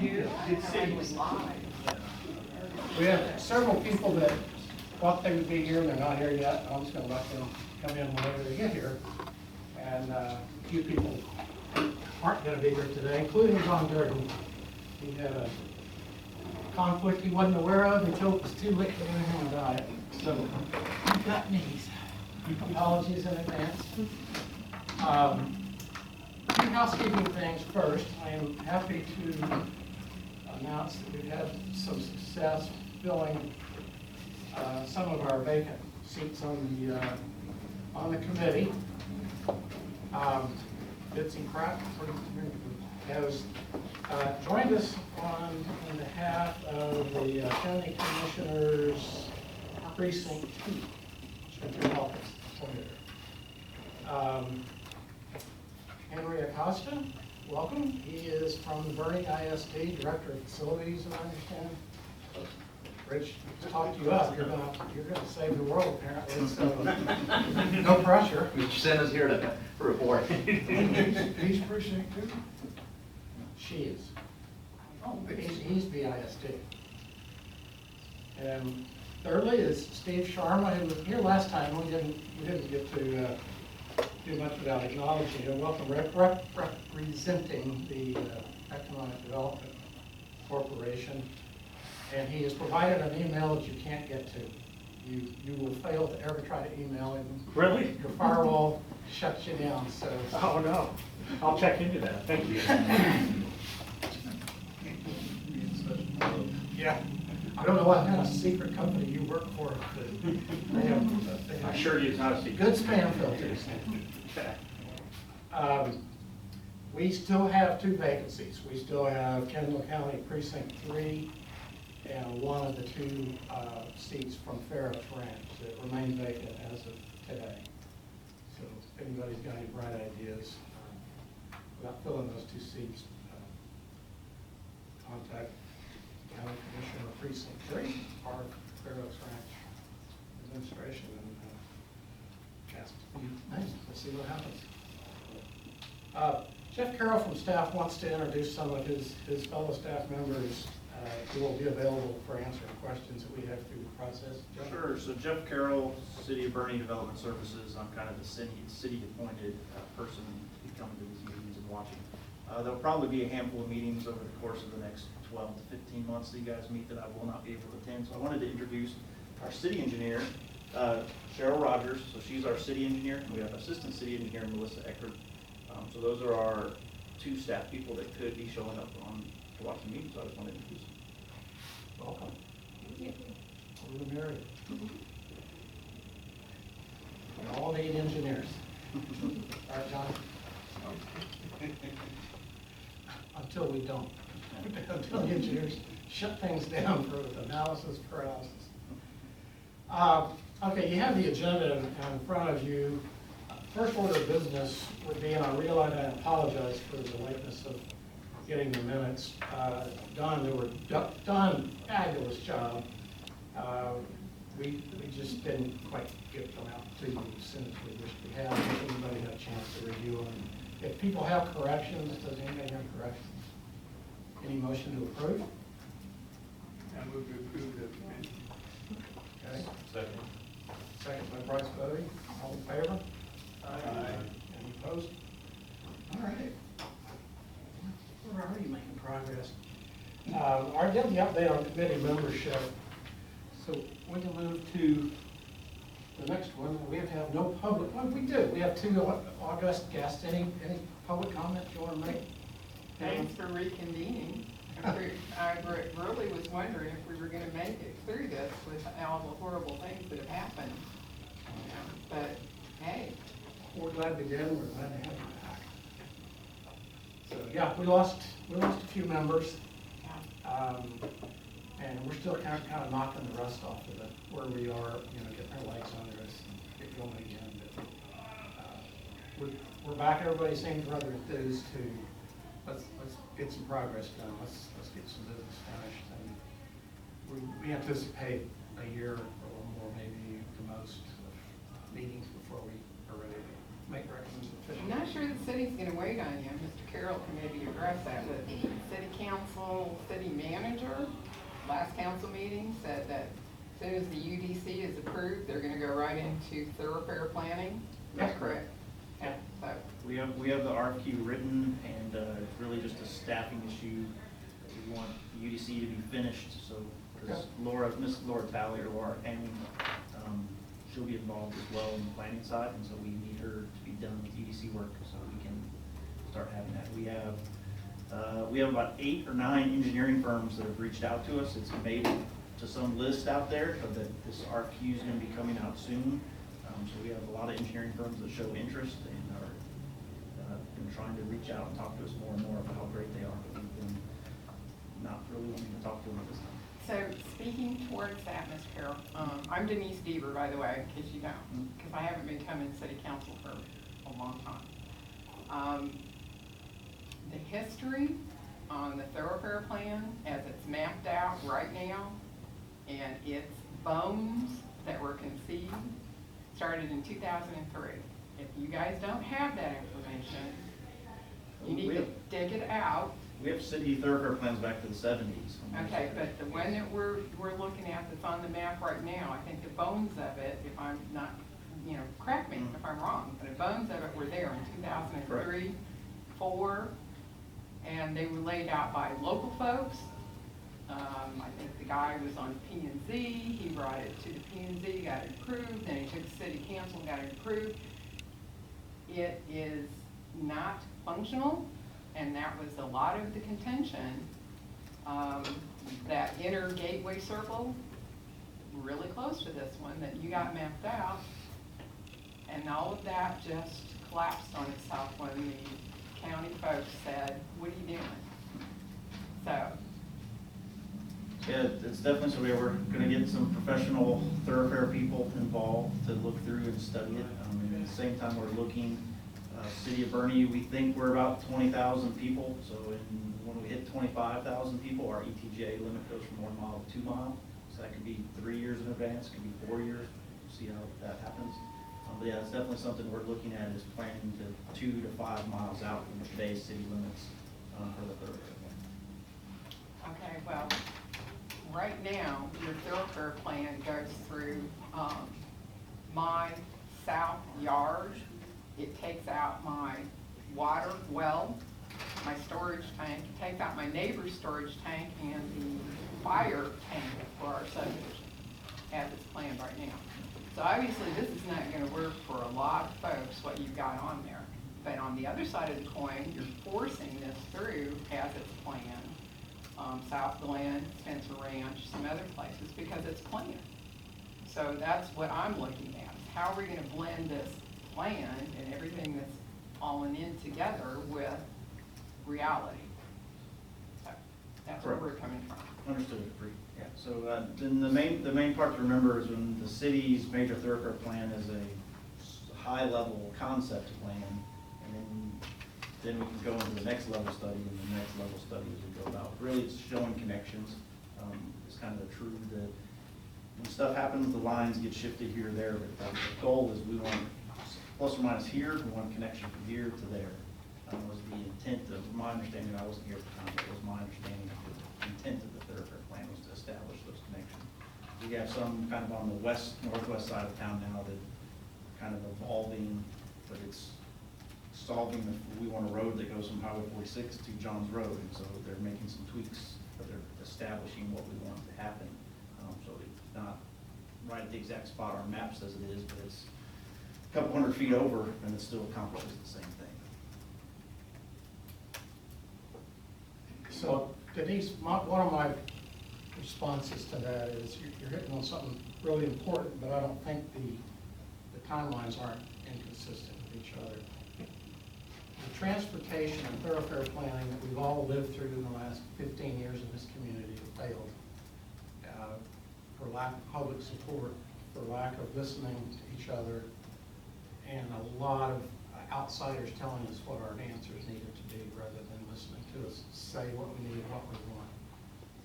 you? Good to see you. We have several people that thought they would be here and they're not here yet. I'm just going to let them come in whenever they get here. And a few people aren't going to be here today, including John Durden. He had a conflict he wasn't aware of until it was too late to do anything about it. So you've got knees. Apologies in advance. Few housekeeping things first. I am happy to announce that we've had some success filling some of our vacant seats on the committee. Bitsy Pratt has joined us on behalf of the County Commissioners Precinct 2. Should help us. Henry Acosta, welcome. He is from the Boerne ISD, Director of Facilities, as I understand. Rich, to talk to you up, you're gonna save the world apparently, so no pressure. You sent us here to report. He's precinct 2? She is. Oh, he's BISD. And thirdly is Steve Sharma, who was here last time. We didn't get to do much without acknowledging him. Welcome, representing the Economic Development Corporation. And he has provided an email that you can't get to. You will fail to ever try to email him. Really? Your firewall shuts you down. So. Oh, no. I'll check into that. Thank you. Yeah. I don't know what kind of secret company you work for, but they have I assure you it's not a secret. good spam filters. We still have 2 vacancies. We still have Kendall County Precinct 3 and one of the 2 seats from Farrah's Ranch that remain vacant as of today. So if anybody's got any bright ideas about filling those 2 seats, contact County Commissioner of Precinct 3 or Farrah's Ranch administration and ask to be named. Let's see what happens. Jeff Carroll from staff wants to introduce some of his fellow staff members who will be available for answering questions that we have through the process. Jeff? Sure. So Jeff Carroll, City of Boerne Development Services. I'm kind of the city-appointed person to be coming to these meetings and watching. There'll probably be a handful of meetings over the course of the next 12 to 15 months that you guys meet that I will not be able to attend. So I wanted to introduce our city engineer, Cheryl Rogers. So she's our city engineer. We have assistant city engineer, Melissa Eckert. So those are our 2 staff people that could be showing up to watch the meetings. So I just wanted to introduce them. Welcome. We're the married. We all need engineers. All right, John? Until we don't. Until the engineers shut things down for analysis paralysis. Okay, you have the agenda in front of you. First order of business would be, and I realize I apologize for the lateness of getting the minutes done. Fabulous job. We just didn't quite get them out to you as soon as we wished we had. If anybody had a chance to review them. If people have corrections, does anybody have corrections? Any motion to approve? I move to approve the committee. Okay. Second. Second by Bryce Bodie. All in favor? Aye. Any opposed? All right. We're already making progress. Our the update on committee membership. So we can move to the next one. We have to have no public. Well, we do. We have 2 august guests. Any public comment you want to make? Thanks for reconvening. I really was wondering if we were going to make it through this with all the horrible things that have happened. But hey, We're glad we did. We're glad to have you back. So yeah, we lost a few members, and we're still kind of knocking the rust off of where we are. Getting our legs under us and get going again. But we're back. Everybody seems rather enthused to let's get some progress done. Let's get some business finished. And we anticipate a year or more, maybe the most, of meetings before we are ready to make recommendations. I'm not sure the city's gonna wait on you. Mr. Carroll can maybe address that, but the city council, city manager, last council meeting said that as soon as the UDC is approved, they're gonna go right into thoroughfare planning. That's Correct? Yeah, so, We have the RFQ written, and it's really just a staffing issue. We want the UDC to be finished, so, because Miss Laura Talley or Laura Henning, she'll be involved as well in the planning side, and so we need her to be done with UDC work so we can start having that. We have about 8 or 9 engineering firms that have reached out to us. It's made to some list out there, but that this RFQ is gonna be coming out soon. So we have a lot of engineering firms that show interest and are been trying to reach out and talk to us more and more about how great they are, but we've been not really wanting to talk to them at this time. so speaking towards that, Ms. Carroll, I'm Denise Deaver, by the way, in case you don't, because I haven't been coming to city council for a long time. The history on the thoroughfare plan as it's mapped out right now, and its bones that were conceived, started in 2003. If you guys don't have that information, you need to dig it out. We have city thoroughfare plans back to the 70s. Okay, but the one that we're looking at that's on the map right now, I think the bones of it, if I'm not, correct me if I'm wrong, but the bones of it were there in 2003, 4, and they were laid out by local folks. I think the guy was on P&Z, he brought it to the P&Z, got it approved, then he took the city council, got it approved. It is not functional, and that was a lot of the contention. That inner gateway circle, really close to this one that you got mapped out, and all of that just collapsed on itself when the county folks said, what are you doing? So, Yeah, it's definitely, so we're gonna get some professional thoroughfare people involved to look through and study it. And at the same time, we're looking, city of Boerne, we think we're about 20,000 people. So when we hit 25,000 people, our ETJ limit goes from 1 mile to 2 mile. So that could be 3 years in advance, it could be 4 years, we'll see how that happens. But yeah, it's definitely something we're looking at, is planning to 2 to 5 miles out from today's city limits for the thoroughfare plan. okay, well, right now, your thoroughfare plan goes through my south yard. It takes out my water well, my storage tank, it takes out my neighbor's storage tank and the fire tank for our subdivision as it's planned right now. So obviously, this is not gonna work for a lot of folks, what you've got on there. But on the other side of the coin, you're forcing this through as it's planned. South Glen, Spencer Ranch, some other places, because it's planned. So that's what I'm looking at. How are we gonna blend this plan and everything that's falling in together with reality? So that's where we're coming from. Understood, Bree. Yeah, so then the main part to remember is when the city's major thoroughfare plan is a high-level concept plan, and then we can go into the next level study, and the next level study as we go about. Really, it's showing connections. It's kind of true that when stuff happens, the lines get shifted here or there, but the goal is we want plus or minus here, we want a connection from here to there. Was the intent of, my understanding, I wasn't here at the time, but it was my understanding of the intent of the thoroughfare plan was to establish those connections. We have some kind of on the northwest side of town now that kind of evolving, but it's solving we want a road that goes from Highway 46 to Johns Road, and so they're making some tweaks, but they're establishing what we want to happen. So it's not right at the exact spot our map says it is, but it's a couple hundred feet over, and it still accomplishes the same thing. So Denise, one of my responses to that is you're hitting on something really important, but I don't think the timelines aren't inconsistent with each other. The transportation and thoroughfare planning that we've all lived through in the last 15 years in this community have failed for lack of public support, for lack of listening to each other, and a lot of outsiders telling us what our answers needed to be rather than listening to us say what we need, what we want,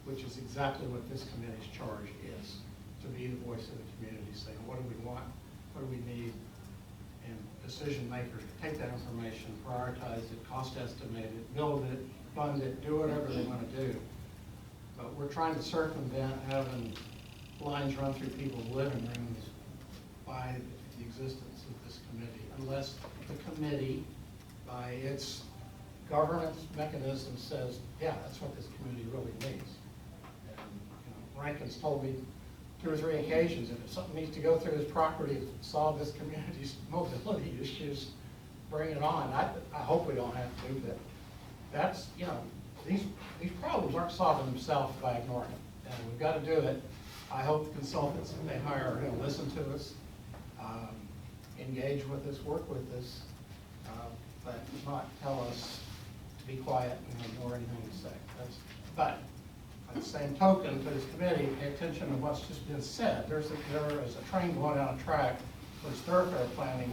which is exactly what this committee's charge is, to be the voice of the community, saying what do we want, what do we need, and decision makers to take that information, prioritize it, cost estimate it, build it, fund it, do whatever they want to do. But we're trying to circumvent having lines run through people's living rooms by the existence of this committee, unless the committee, by its governance mechanism, says, yeah, that's what this committee really needs. And, Rankin's told me 2 or 3 occasions, if something needs to go through his property to solve this community's mobility issues, bring it on. I hope we don't have to, but that's, these problems aren't solving themselves by ignoring it. And we've got to do it. I hope the consultants that they hire are going to listen to us, engage with us, work with us, but not tell us to be quiet and ignore anything we say. But by the same token, to this committee, pay attention to what's just been said. There is a train going down a track towards thoroughfare planning.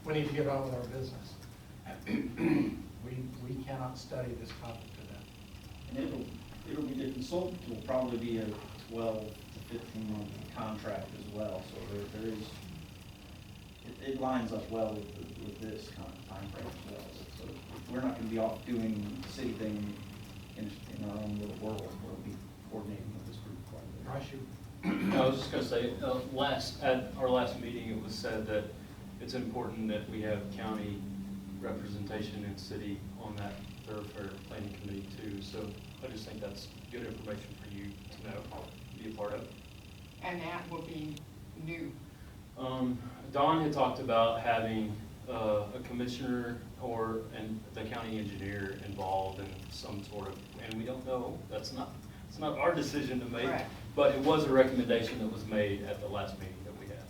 We need to get on with our business. We cannot study this topic to death. And it'll be, the consultant will probably be a 12 to 15-month contract as well, so there is, it lines up well with this kind of time frame as well. So we're not going to be off doing the city thing in our own little world. We'll be coordinating with this group quite a bit. Rush, I was just gonna say, at our last meeting, it was said that it's important that we have county representation in city on that thoroughfare planning committee too. So I just think that's good information for you to know, be a part of. And that will be new. Don had talked about having a commissioner and the county engineer involved in some sort of, and we don't know, it's not our decision to make. Correct. But it was a recommendation that was made at the last meeting that we had.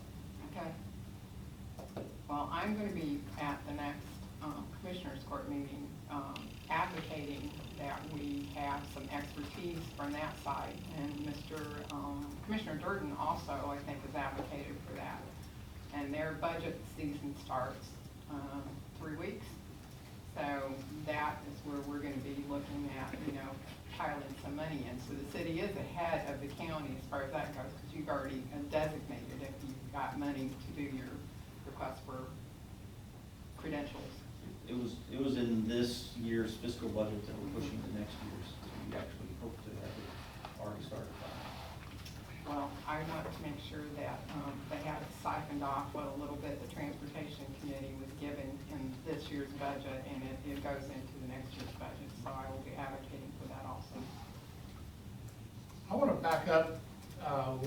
Okay. Well, I'm going to be at the next Commissioners Court meeting advocating that we have some expertise from that side. And Commissioner Durden also, I think, has advocated for that. And their budget season starts 3 weeks. So that is where we're going to be looking at, piling some money in. So the city is ahead of the county as far as that goes, because you've already designated if you've got money to do your request for credentials. It was in this year's fiscal budget that we're pushing to next year's. We actually hope to have it already started by. Well, I want to make sure that they have it siphoned off what a little bit the Transportation Committee was given in this year's budget, and it goes into the next year's budget. So I will be advocating for that also. I want to back up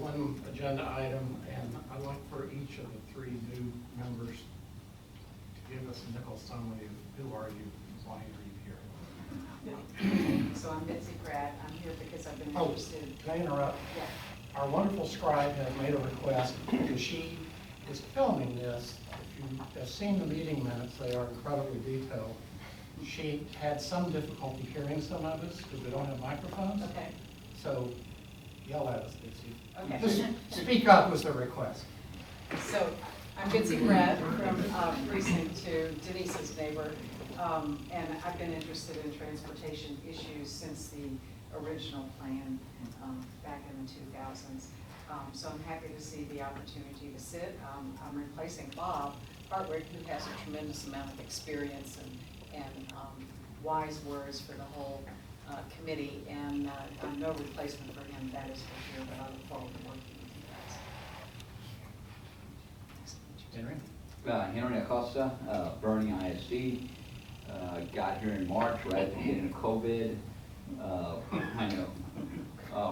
one agenda item, and I'd like for each of the 3 new members to give us a nickel summary of who are you, why are you here? So I'm Betsy Pratt. I'm here because I've been Oh, interested. can I interrupt? Yeah. Our wonderful scribe has made a request, because she is filming this. If you have seen the meeting minutes, they are incredibly detailed. She had some difficulty hearing some of us because we don't have microphones. Okay. So yell at us, Betsy. Okay. Just speak up was the request. So I'm Betsy Pratt from Precinct 2, Denise's neighbor. And I've been interested in transportation issues since the original plan back in the 2000s. So I'm happy to see the opportunity to sit. I'm replacing Bob Hartwig, who has a tremendous amount of experience and wise words for the whole committee. And I'm no replacement for him, that is for sure, but I look forward to working with you guys. Henry? Henry Acosta, Boerne ISD. Got here in March, right at the beginning of COVID. I know.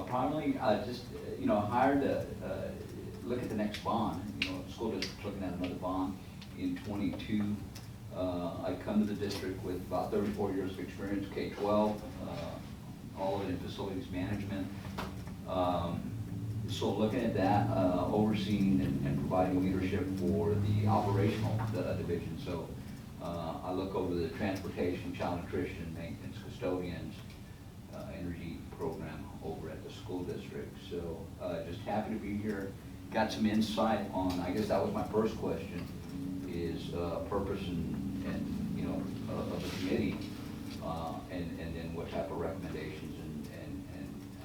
Primarily, just, hired to look at the next bond. School district's looking at another bond in 22. I come to the district with about 34 years of experience, K-12, all of it in facilities management. So looking at that, overseeing and providing leadership for the operational division. So I look over the transportation, child nutrition, maintenance, custodians, energy program over at the school district. So just happy to be here. Got some insight on, I guess that was my first question, is purpose and of the committee, and then what type of recommendations and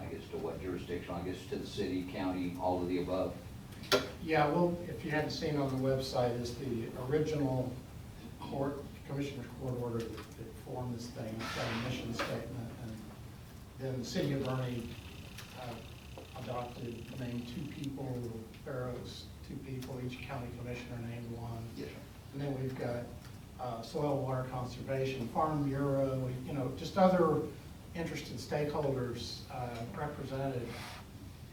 I guess to what jurisdiction, I guess to the city, county, all of the above. Yeah, well, if you hadn't seen on the website, is the original Commissioner's Court order that formed this thing. It's got a mission statement, and then the city of Boerne adopted, named 2 people, Pharaohs, 2 people, each county commissioner named 1. Yes, sir. And then we've got soil water conservation, Farm Bureau, you know, just other interested stakeholders represented.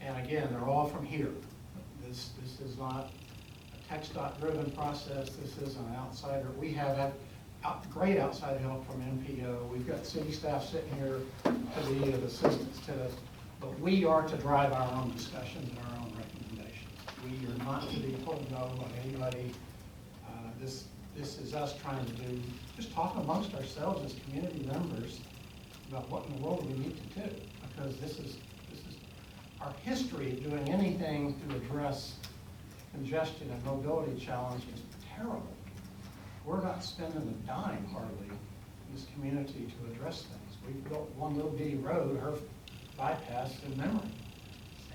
And again, they're all from here. This is not a TxDOT-driven process. This is an outsider. We have had great outside help from NPO. We've got city staff sitting here to be of assistance to us. But we are to drive our own discussions and our own recommendations. We are not to be told no by anybody. This is us trying to just talk amongst ourselves as community members about what in the world we need to do. Because this is our history of doing anything to address congestion and mobility challenge is terrible. We're not spending a dime hardly in this community to address things. We've built one little bitty road, her bypass in memory.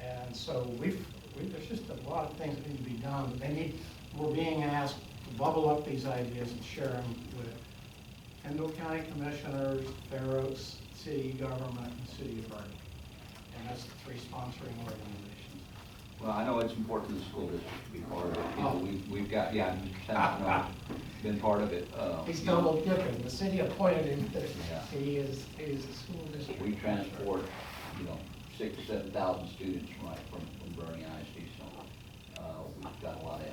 And so there's just a lot of things that need to be done. We're being asked to bubble up these ideas and share them with Kendall County Commissioners, Fair Oaks City Government, and City of Boerne. And that's the 3 sponsoring organizations. Well, I know it's important to the school district to be part of it. You know, we've got, yeah, Mr. Tennant, been part of it. He's double dipping. The city appointed him. Yeah. He is a school district. We transport, 6,000 to 7,000 students from Boerne ISD, so we've got a lot of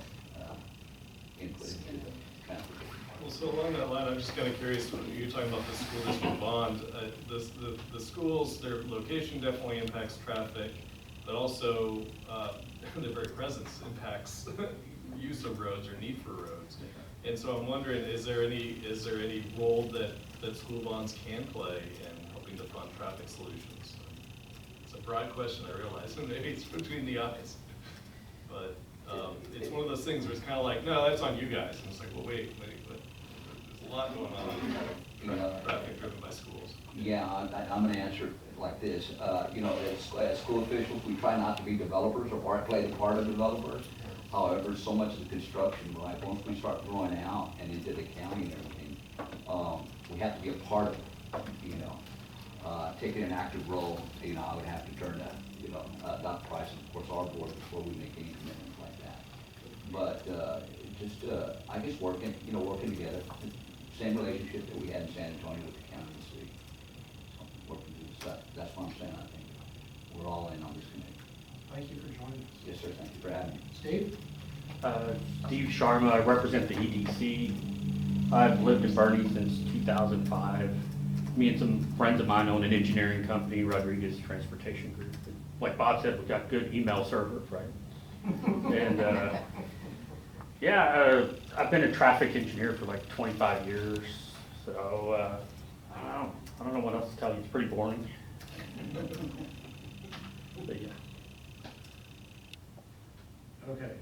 input into the transportation. Well, so along that line, I'm just kind of curious, when you're talking about the school district bond, the schools, their location definitely impacts traffic, but also their very presence impacts use of roads or need for roads. And so I'm wondering, is there any role that school bonds can play in helping to fund traffic solutions? It's a broad question, I realize, and maybe it's between the eyes, but it's one of those things where it's kind of like, no, that's on you guys. And it's like, well, wait, but there's a lot going on, traffic driven by schools. Yeah, I'm going to answer it like this. As school officials, we try not to be developers or play the part of developers. However, so much of the construction, right, once we start growing out and into the county and everything, we have to be a part of it, taking an active role. I would have to turn to, Dr. Price and of course our board before we make any commitments like that. But I guess working together, same relationship that we had in San Antonio with the county and the city. So, working through the stuff. That's what I'm saying. I think we're all in on this committee. Thank you for joining us. Yes, sir. Thank you for having me. Steve? Steve Sharma, I represent the EDC. I've lived in Boerne since 2005. Me and some friends of mine own an engineering company, Rodriguez Transportation Group. Like Bob said, we've got good email servers, right? And I've been a traffic engineer for like 25 years. So I don't know what else to tell you. It's pretty boring. But yeah. Okay.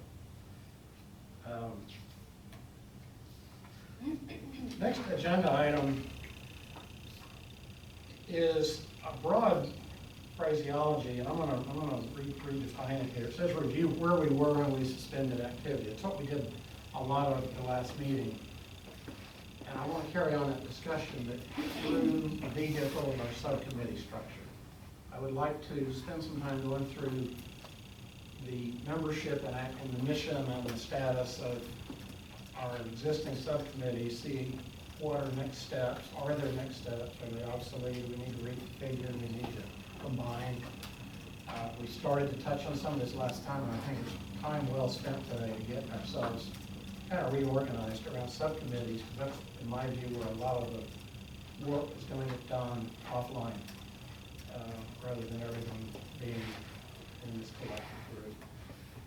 Next agenda item is a broad phraseology, and I'm gonna redefine it here. It says review where we were when we suspended activity. It's what we did a lot of at the last meeting. And I want to carry on that discussion, but through the vehicle of our subcommittee structure. I would like to spend some time going through the membership and the mission and the status of our existing subcommittees, see what are next steps, are there next steps, are they obsolete, we need to reconfigure, we need to combine. We started to touch on some of this last time, and I think it's time well spent today to get ourselves kind of reorganized around subcommittees, because that's, in my view, where a lot of the work is going to get done offline, rather than everything being in this collective group.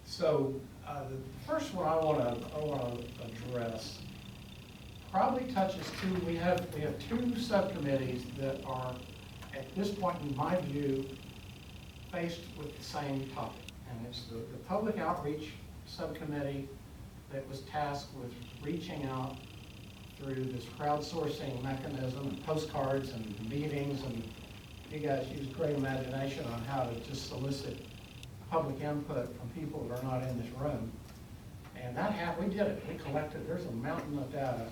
So the first one I want to address probably touches we have 2 subcommittees that are at this point, in my view, faced with the same topic, and it's the public outreach subcommittee that was tasked with reaching out through this crowdsourcing mechanism and postcards and meetings, and you guys use great imagination on how to just solicit public input from people that are not in this room. And we did it. We collected, there's a mountain of data.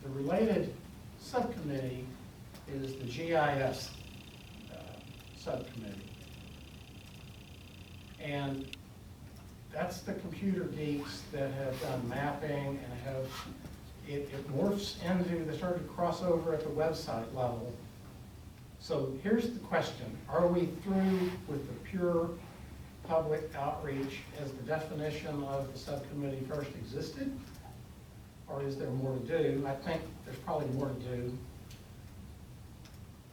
The related subcommittee is the GIS subcommittee. And that's the computer geeks that have done mapping and have, it morphs into, they started to cross over at the website level. So here's the question. Are we through with the pure public outreach as the definition of the subcommittee first existed? Or is there more to do? I think there's probably more to do.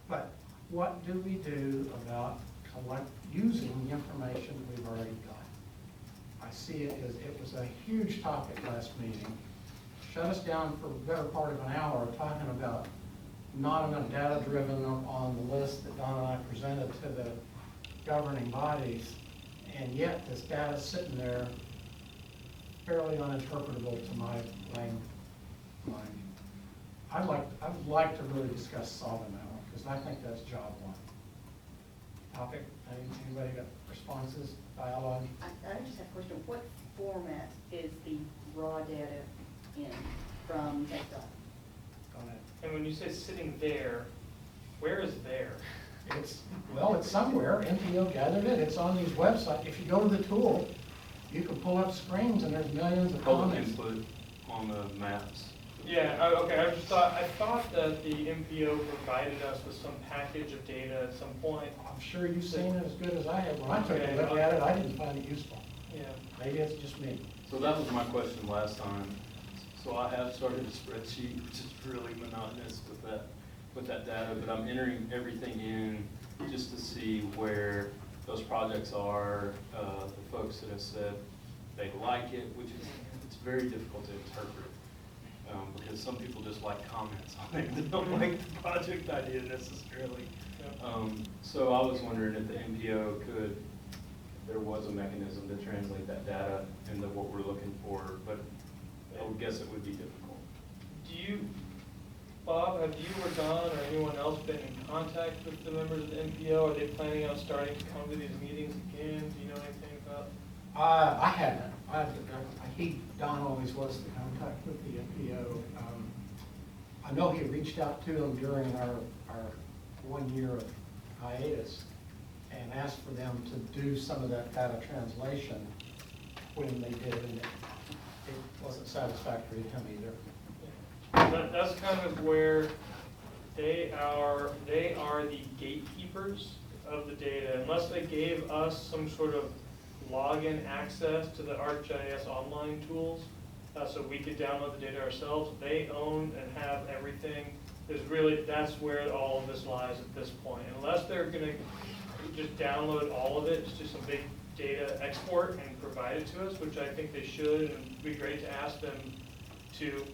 But what do we do about using the information we've already got? I see it as, it was a huge topic last meeting. Shut us down for the better part of an hour talking about not enough data driven on the list that Don and I presented to the governing bodies, and yet this data's sitting there fairly uninterpretable to my lame mind. I'd like to really discuss solving that one, because I think that's job one. Topic, anybody got responses, dialogue? I just have a question. What format is the raw data in from Excel? Go ahead. And when you say sitting there, where is there? It's somewhere. NPO gathered it. It's on these websites. If you go to the tool, you can pull up screens and there's millions of Public comments. input on the maps. Yeah, okay, I thought that the MPO provided us with some package of data at some point. I'm sure you've seen it as good as I have. When I took a look at it, I didn't find it useful. Yeah. Maybe it's just me. So that was my question last time. So I have started a spreadsheet, which is really monotonous with that data, but I'm entering everything in just to see where those projects are, the folks that have said they like it, which is, it's very difficult to interpret. Because some people just like comments on it, they don't like the project idea necessarily. So I was wondering if the MPO could, if there was a mechanism to translate that data into what we're looking for, but I would guess it would be difficult. Do you, Bob, have you or Don or anyone else been in contact with the members of the MPO? Are they planning on starting to come to these meetings again? Do you know anything about? I haven't. Don always was the contact with the MPO. I know he reached out to them during our 1 year of hiatus and asked for them to do some of that data translation when they did, and it wasn't satisfactory to him either. That's kind of where they are the gatekeepers of the data. Unless they gave us some sort of login access to the ArcGIS online tools, so we could download the data ourselves. They own and have everything. That's where all of this lies at this point. Unless they're gonna just download all of it, it's just some big data export and provide it to us, which I think they should, and it'd be great to ask them to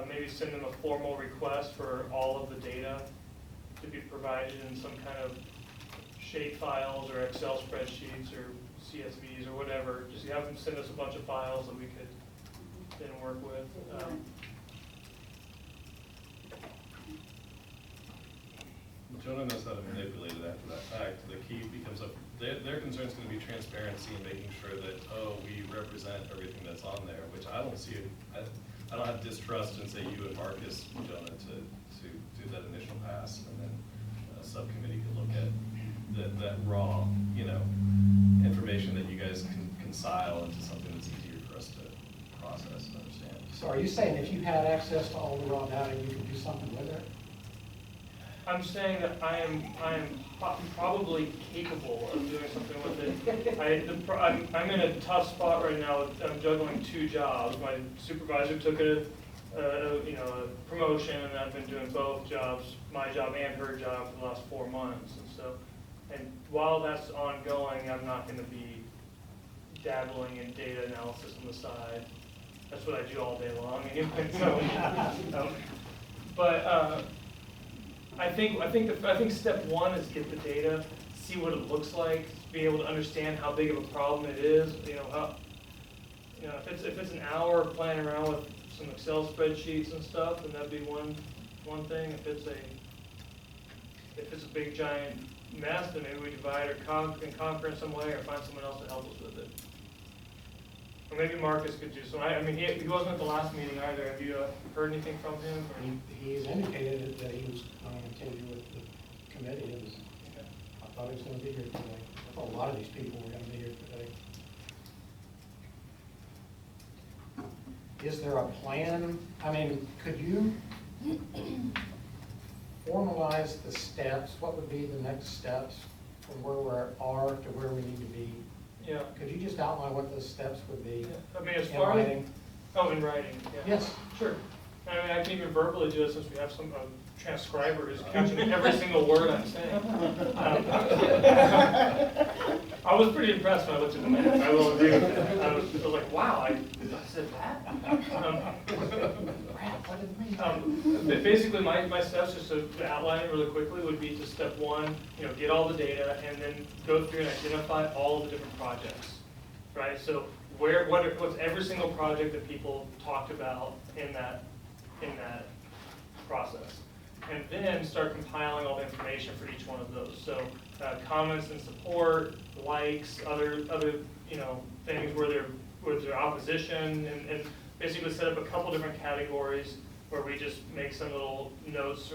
maybe send them a formal request for all of the data to be provided in some kind of shape files or Excel spreadsheets or CSVs or whatever. Just have them send us a bunch of files that we could then work with. Jonah knows how to manipulate it after that fact. The key becomes their concern is going to be transparency and making sure that, we represent everything that's on there, which I don't see. I don't have distrust in, say, you and Marcus, Jonah, to do that initial pass, and then a subcommittee could look at that raw, information that you guys can concile into something that's easier for us to process and understand. So are you saying if you had access to all the raw data, you could do something with it? I'm saying that I am probably capable of doing something with it. I'm in a tough spot right now. I'm juggling 2 jobs. My supervisor took a promotion, and I've been doing both jobs, my job and her job, for the last 4 months. And while that's ongoing, I'm not going to be dabbling in data analysis on the side. That's what I do all day long. I think step one is get the data, see what it looks like, be able to understand how big of a problem it is. If it's an hour playing around with some Excel spreadsheets and stuff, then that'd be one thing. If it's a big giant mess, then maybe we divide or conquer in some way, or find someone else to help us with it. Or maybe Marcus could do some, I mean, he wasn't at the last meeting either. Have you heard anything from him? Or? He's indicated that he was going to continue with the committee, and I thought he was going to be here today. I thought a lot of these people were going to be here today. Is there a plan? I mean, could you formalize the steps? What would be the next steps from where we are to where we need to be? Yeah. Could you just outline what those steps would be? I mean, as in far as, writing? oh, in writing, yeah. Yes. Sure. I mean, I can even verbally do it since we have some transcriber who's catching every single word I'm saying. I was pretty impressed when I looked at the minutes. I will agree with that. I was like, wow, I said that? Basically, my steps, just to outline it really quickly, would be to step one, get all the data, and then go through and identify all the different projects, right? So what's every single project that people talked about in that process? And then start compiling all the information for each one of those. So comments and support, likes, other things where there's opposition, and basically set up a couple different categories where we just make some little notes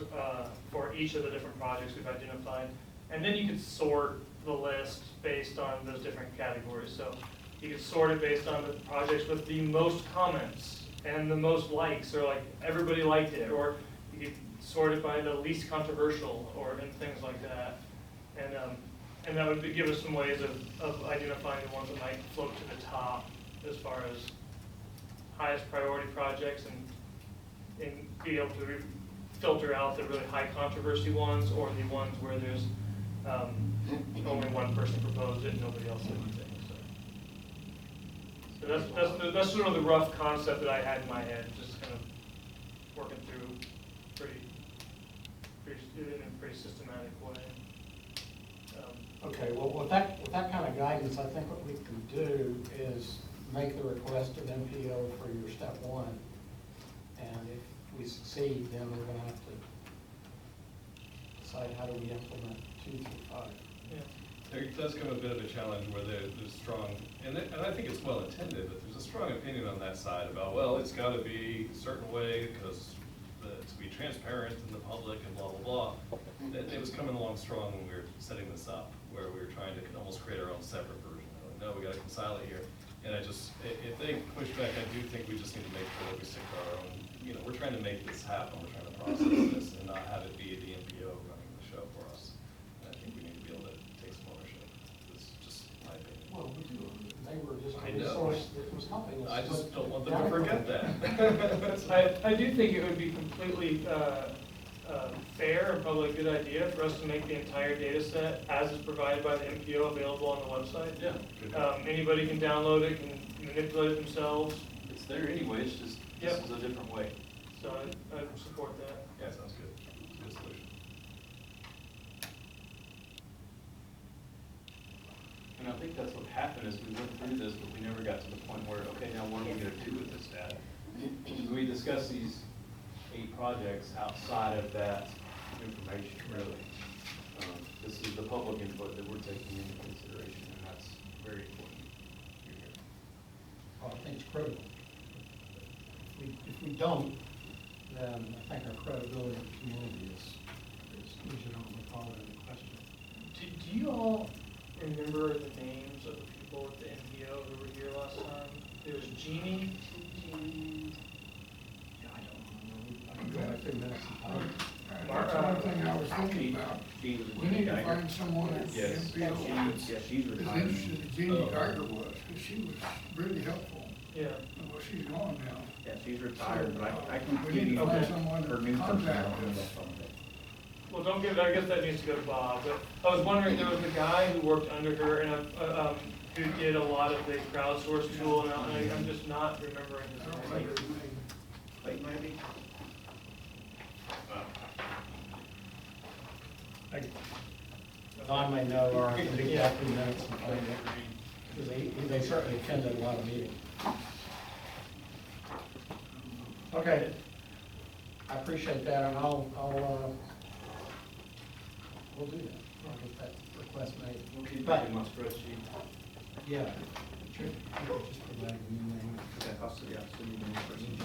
for each of the different projects we've identified. And then you could sort the list based on those different categories. So you could sort it based on the projects with the most comments and the most likes, or like everybody liked it, or you could sort it by the least controversial, and things like that. And that would give us some ways of identifying the ones that might float to the top as far as highest priority projects, and be able to filter out the really high controversy ones, or the ones where there's only one person proposed it and nobody else did anything. So that's sort of the rough concept that I had in my head, just kind of working through in a pretty systematic way. Okay, well, with that kind of guidance, I think what we can do is make the request to MPO for your step one. And if we succeed, then we're going to have to decide how do we implement 2 through 5. Yeah. There does come a bit of a challenge where there's strong, and I think it's well intended, but there's a strong opinion on that side about, well, it's got to be a certain way because to be transparent in the public and blah, blah, blah. It was coming along strong when we were setting this up, where we were trying to almost create our own separate version. No, we got to compile it here. And if they push back, I do think we just need to make sure that we stick to our own, we're trying to make this happen, we're trying to process this and not have it be the MPO running the show for us. And I think we need to be able to take some ownership. It's just my opinion. Well, we do. They were just I a know. resource that was helping us. I just don't want them to forget that. I do think it would be completely fair and probably a good idea for us to make the entire data set as is provided by the MPO available on the website. Yeah. Anybody can download it, can manipulate it themselves. It's there anyway, it's just, this is a different way. So I support that. Yeah, sounds good. It's a good solution. And I think that's what happened is we went through this, but we never got to the point where, okay, now what are we going to do with this data? We discussed these 8 projects outside of that information, really. This is the public input that we're taking into consideration, and that's very important. Well, I think it's critical. If we don't, then I think our credibility in the community is legitimately called into question. Do you all remember the names of the people at the NPO who were here last time? There was Jeannie. I can go back 2 minutes and find it. That's one thing I was thinking about. We need to find someone at the Yes. MPO Yeah, she's as retired. interested as Jeannie Geiger was, because she was really helpful. Yeah. Well, she's gone now. Yeah, she's retired, but I can We give need you to find Okay. someone her to new contact personnel. us. Well, don't give it, I guess that needs to go to Bob, but I was wondering, there was a guy who worked under her and who did a lot of the crowdsource tool, and I'm just not remembering I his don't name. remember his name. Wait, maybe? Don may know, or I can dig back 2 minutes and find it. Because they certainly attended a lot of meetings. Okay. I appreciate that, and we'll do that. I'll get that request made. We'll keep But- that in my spreadsheet. Yeah. Sure. Just provide a new name. Okay, I'll see, yeah, city administration.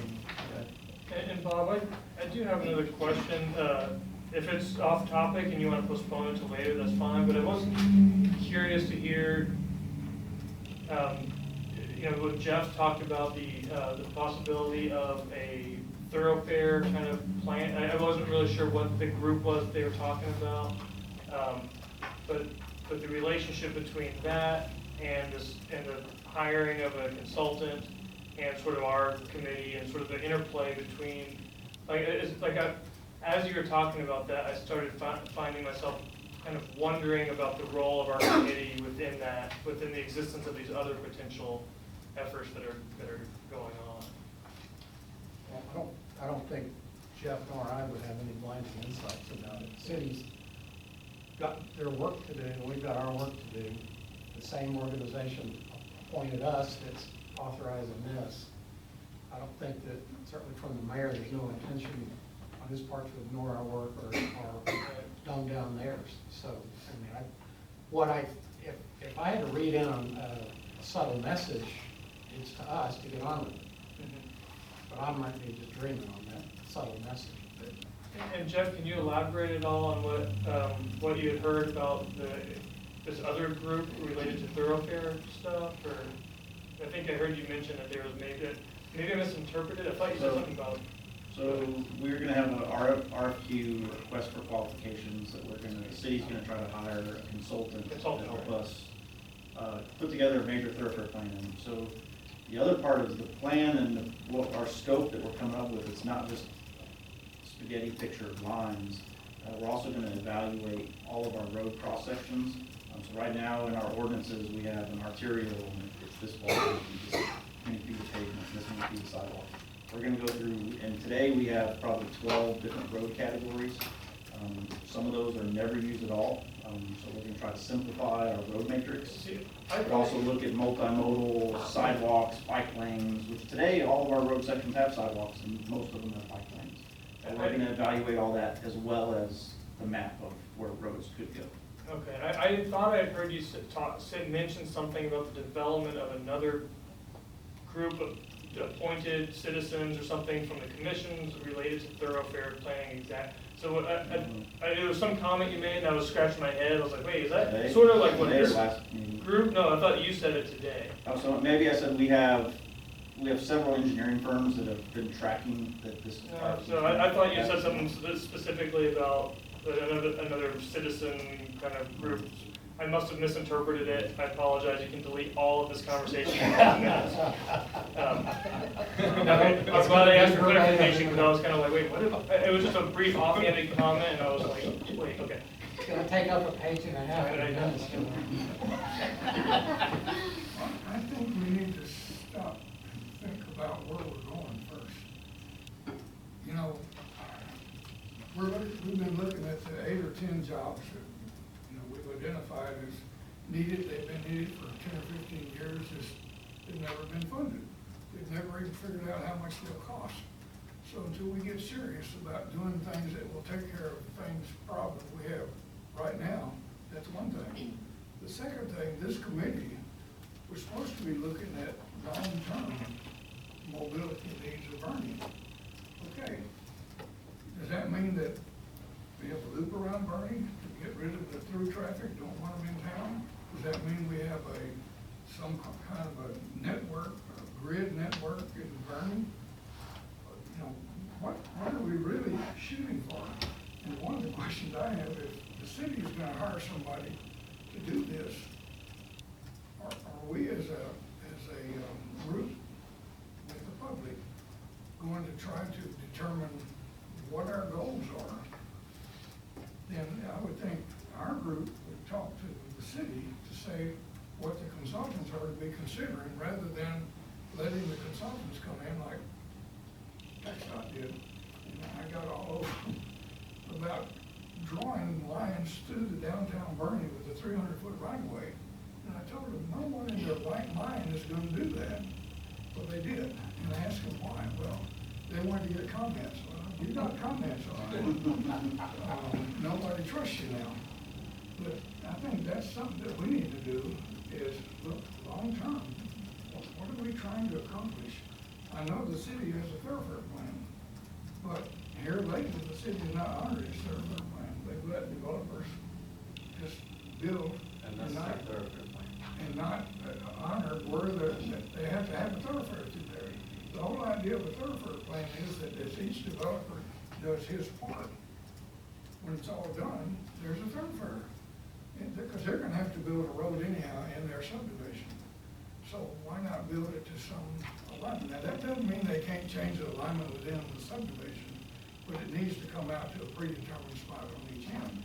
And Bob, I do have another question. If it's off topic and you want to postpone it to later, that's fine, but I was curious to hear, what Jeff talked about, the possibility of a thoroughfare kind of plan. I wasn't really sure what the group was they were talking about. But the relationship between that and the hiring of a consultant and sort of our committee and sort of the interplay between, as you were talking about that, I started finding myself kind of wondering about the role of our committee within the existence of these other potential efforts that are going on. Well, I don't think Jeff nor I would have any blinding insights about it. Cities got their work to do, and we've got our work to do. The same organization appointed us that's authorizing this. I don't think that, certainly from the mayor, there's no intention on his part to ignore our work or dumb down theirs. So, I mean, if I had to read in on a subtle message, it's to us to get on with it. But I might be just dreaming on that subtle message. And Jeff, can you elaborate at all on what you had heard about this other group related to thoroughfare stuff? Or I think I heard you mention that there was maybe I misinterpreted. I thought you said something about. So we're gonna have an RFQ, request for qualifications, that the city's gonna try to hire a consultant to help us put together a major thoroughfare plan. And so the other part is the plan and what our scope that we're coming up with. It's not just spaghetti picture of lines. We're also gonna evaluate all of our road cross sections. So right now in our ordinances, we have an arterial, and it's this wide, this many feet of pavement, this many feet of sidewalk. We're gonna go through, and today we have probably 12 different road categories. Some of those are never used at all. So we're gonna try to simplify our road matrix. But also look at multimodal sidewalks, bike lanes, which today all of our road sections have sidewalks and most of them have bike lanes. And we're gonna evaluate all that as well as the map of where roads could go. Okay, I thought I had heard you mention something about the development of another group of appointed citizens or something from the commissions related to thoroughfare planning So there was some comment you made and I was scratching my head. I was like, wait, is that Today? sort of like what Today or this last meeting? group? No, I thought you said it today. Oh, so maybe I said we have several engineering firms that have been tracking this. No, so I thought you said something specifically about another citizen kind of group. I must have misinterpreted it. I apologize. You can delete all of this conversation in 5 minutes. I was glad I asked for clarification because I was kind of like, wait, what? It was just a brief offhanded comment, and I was like, wait, okay. It's gonna take up a page and a half. I think we need to stop and think about where we're going first. You know, we've been looking at the 8 or 10 jobs that, we've identified as needed. They've been needed for 10 or 15 years. They've never been funded. They've never even figured out how much they'll cost. So until we get serious about doing things that will take care of problems we have right now, that's one thing. The second thing, this committee, we're supposed to be looking at long-term mobility needs of Boerne. Okay. Does that mean that we have a loop around Boerne to get rid of the through traffic, don't want them in town? Does that mean we have some kind of a network, a grid network in Boerne? What are we really shooting for? And one of the questions I have is, the city is gonna hire somebody to do this. Are we as a group with the public going to try to determine what our goals are? Then I would think our group would talk to the city to say what the consultants are to be considering, rather than letting the consultants come in like TxDOT did. I got all over about drawing lines through the downtown Boerne with a 300-foot right-of-way. And I told them, no one in their right mind is going to do that. But they did. And I asked them why. Well, they wanted to get comments. Well, you got comments on it. Nobody trusts you now. But I think that's something that we need to do is look long-term. What are we trying to accomplish? I know the city has a thoroughfare plan, but here lately, the city has not honored its thoroughfare plan. They've let developers just build And that's not, their thoroughfare plan. and not honor where they have to have a thoroughfare through there. The whole idea of a thoroughfare plan is that as each developer does his part, when it's all done, there's a thoroughfare. Because they're gonna have to build a road anyhow in their subdivision. So why not build it to some alignment? Now, that doesn't mean they can't change the alignment within the subdivision, but it needs to come out to a predetermined spot on each end.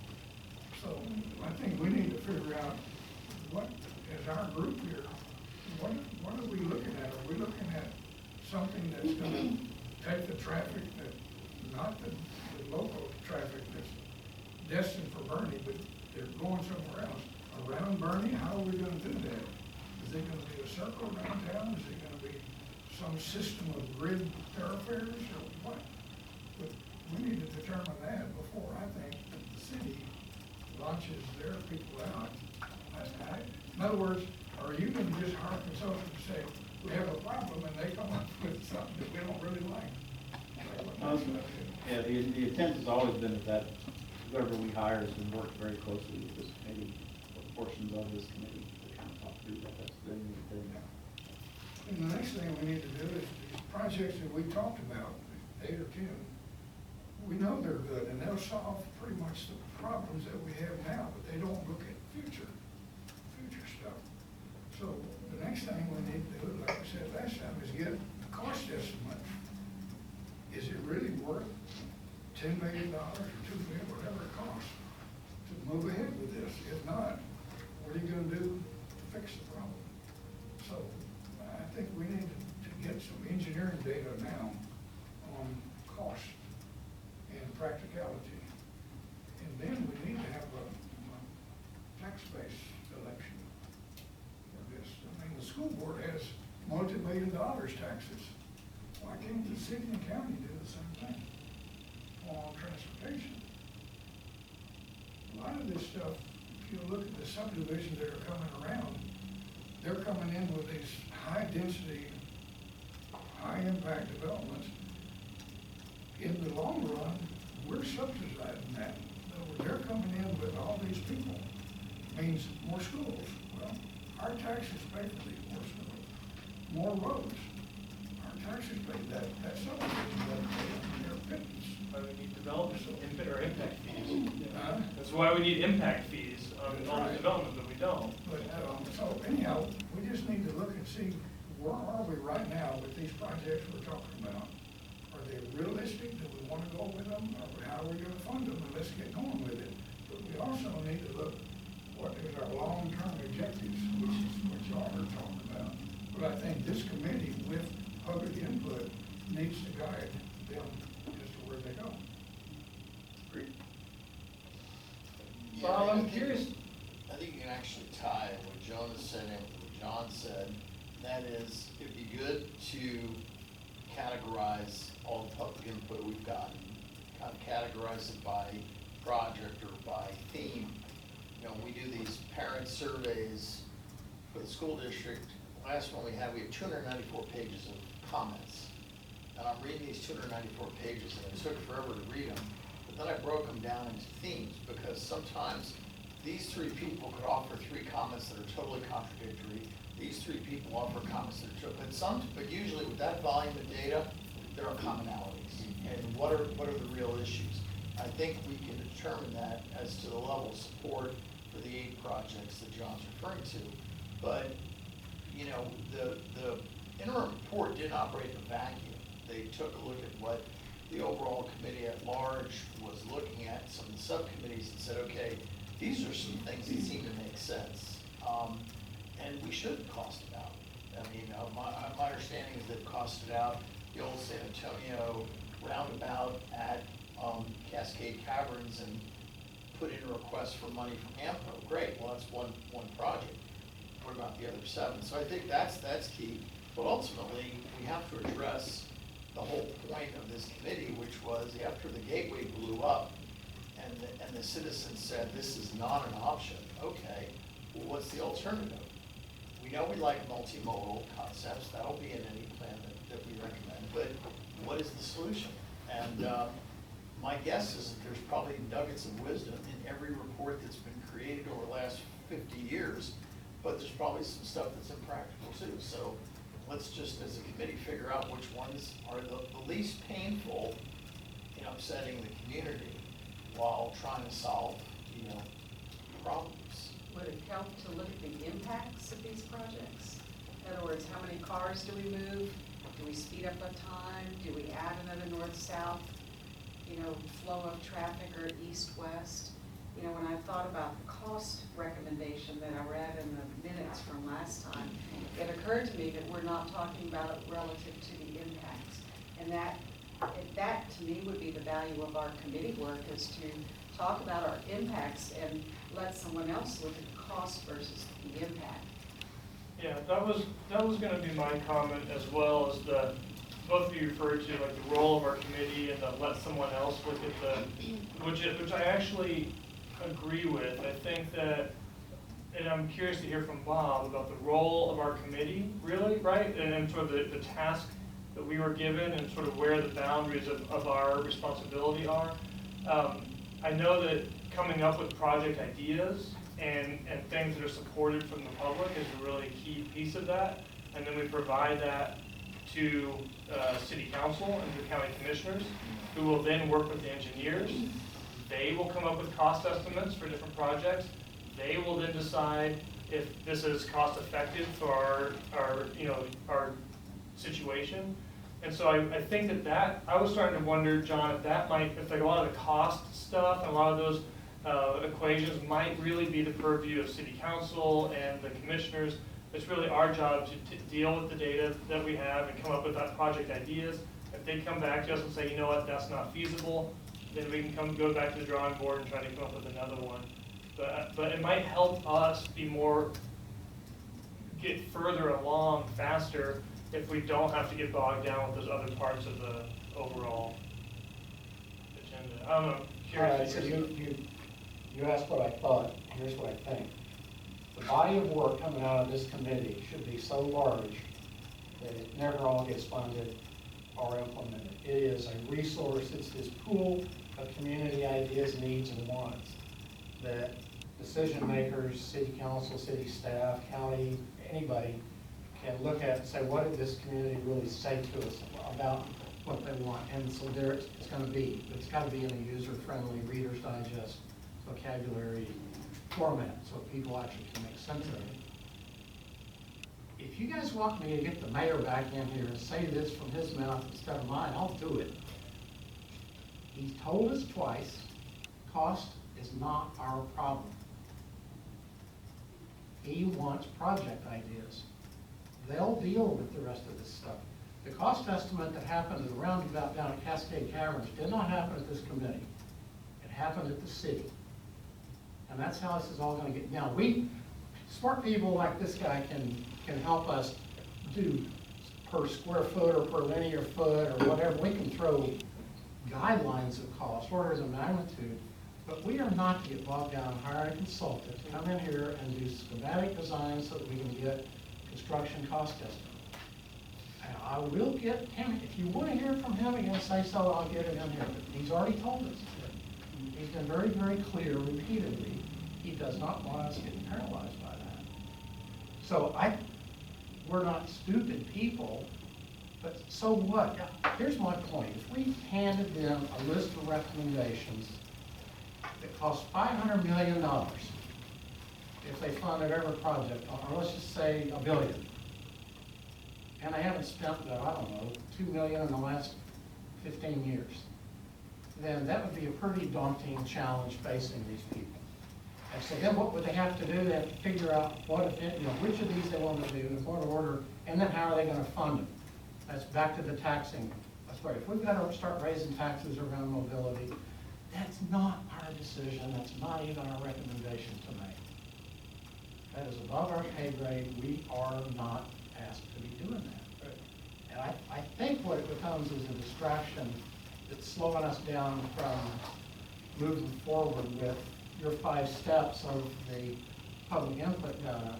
So I think we need to figure out what, as our group here, what are we looking at? Are we looking at something that's gonna take the traffic that, not the local traffic that's destined for Boerne, but they're going somewhere else? Around Boerne, how are we gonna do that? Is it gonna be a circle around town? Is it gonna be some system of grid thoroughfares or what? But we need to determine that before I think that the city launches their people out. In other words, are you gonna just hire consultants and say, we have a problem, and they come up with something that we don't really like? Yeah, the intent has always been that whoever we hire has been worked very closely with this committee, or portions of this committee, to kind of talk through that. That's been the thing. And the next thing we need to do is these projects that we talked about, 8 or 10, we know they're good, and they'll solve pretty much the problems that we have now, but they don't look at future stuff. So the next thing we need to do, like I said last time, is get a cost estimate. Is it really worth $10 million or $2 million, whatever it costs, to move ahead with this? If not, what are you gonna do to fix the problem? So I think we need to get some engineering data now on cost and practicality. And then we need to have a tax base election for this. I mean, the school board has multi-million dollars taxes. Why can't the city and county do the same thing on transportation? A lot of this stuff, if you look at the subdivisions that are coming around, they're coming in with these high-density, high-impact developments. In the long run, we're subsidizing that. In other words, they're coming in with all these people, means more schools. Well, our taxes pay for these more schools, more roads. Our taxes pay that subdivision doesn't pay their pittance. Why we need development, or impact fees. Huh? That's why we need impact fees on all the Right. development, but we don't. But, so anyhow, we just need to look and see, where are we right now with these projects we're talking about? Are they realistic? Do we want to go with them? Or how are we going to fund them? And let's get going with it. But we also need to look, what is our long-term objectives, which is what y'all are talking about. But I think this committee, with public input, needs to guide them as to where they go. Bob, I'm curious. I think you can actually tie what Jonas said and what John said. That is, it'd be good to categorize all the public input we've gotten, kind of categorize it by project or by theme. You know, we do these parent surveys for the school district. Last one we had 294 pages of comments. And I'm reading these 294 pages, and it took forever to read them. But then I broke them down into themes, because sometimes these 3 people could offer 3 comments that are totally contradictory. These 3 people offer comments that are totally, but usually with that volume of data, there are commonalities. And what are the real issues? I think we can determine that as to the level of support for the 8 projects that John's referring to. But, you know, the interim report didn't operate in a vacuum. They took a look at what the overall committee at large was looking at, some of the subcommittees, and said, okay, these are some things that seem to make sense. And we should cost it out. I mean, my understanding is they've costed out the old San Antonio roundabout at Cascade Caverns and put in a request for money from AMPO. Great, well, that's one project. What about the other 7? So I think that's key. But ultimately, we have to address the whole point of this committee, which was after the gateway blew up and and the citizens said, this is not an option, okay, well, what's the alternative? We know we like multimodal concepts, that'll be in any plan that we recommend, but what is the solution? And my guess is that there's probably nuggets of wisdom in every report that's been created over the last 50 years, but there's probably some stuff that's impractical too. So let's just, as a committee, figure out which ones are the least painful in upsetting the community while trying to solve, problems. Would it help to look at the impacts of these projects? In other words, how many cars do we move? Do we speed up on time? Do we add another north-south, flow of traffic or east-west? When I thought about the cost recommendation that I read in the minutes from last time, it occurred to me that we're not talking about it relative to the impacts. And that to me would be the value of our committee work, is to talk about our impacts and let someone else look at the cost versus the impact. Yeah, that was gonna be my comment, as well as both of you referred to like the role of our committee and to let someone else look at which I actually agree with. I think that, and I'm curious to hear from Bob about the role of our committee, really, right? And then sort of the task that we were given and sort of where the boundaries of our responsibility are. I know that coming up with project ideas and things that are supported from the public is a really key piece of that. And then we provide that to city council and the county commissioners, who will then work with the engineers. They will come up with cost estimates for different projects. They will then decide if this is cost effective for our situation. And so I think that I was starting to wonder, John, if like a lot of the cost stuff and a lot of those equations might really be the purview of city council and the commissioners. It's really our job to deal with the data that we have and come up with that project ideas. If they come back to us and say, you know what, that's not feasible, then we can go back to the drawing board and try to come up with another one. But it might help us get further along faster if we don't have to get bogged down with those other parts of the overall agenda. I don't know, curious. So you asked what I thought. Here's what I think. The body of work coming out of this committee should be so large that it never all gets funded or implemented. It is a resource. It's this pool of community ideas, needs, and wants that decision makers, city council, city staff, county, anybody can look at and say, what did this community really say to us about what they want? And so there it's going to be. It's got to be in a user-friendly, Reader's Digest vocabulary format so people actually can make sense of it. If you guys want me to get the mayor back in here and say this from his mouth instead of mine, I'll do it. He's told us twice, cost is not our problem. He wants project ideas. They'll deal with the rest of this stuff. The cost estimate that happened at the roundabout down at Cascade Caverns did not happen at this committee. It happened at the city. And that's how this is all going to get. Now, smart people like this guy can help us do per square foot or per linear foot or whatever. We can throw guidelines of cost, orders of magnitude, but we are not to get bogged down and hire a consultant to come in here and do schematic design so that we can get construction cost estimate. And I will get him, if you want to hear from him again, say so, I'll get it in here. But he's already told us. He's been very, very clear repeatedly. He does not want us getting paralyzed by that. So we're not stupid people, but so what? Here's my point. If we handed them a list of recommendations that cost $500 million, if they funded every project, or let's just say $1 billion, and they haven't spent, I don't know, $2 million in the last 15 years, then that would be a pretty daunting challenge facing these people. And so then what would they have to do? They have to figure out which of these they want to do, in what order, and then how are they going to fund them? That's back to the taxing. That's right. If we've got to start raising taxes around mobility, that's not our decision. That's not even our recommendation to make. That is above our pay grade. We are not asked to be doing that. Right. And I think what it becomes is a distraction that's slowing us down from moving forward with your 5 steps of the public input data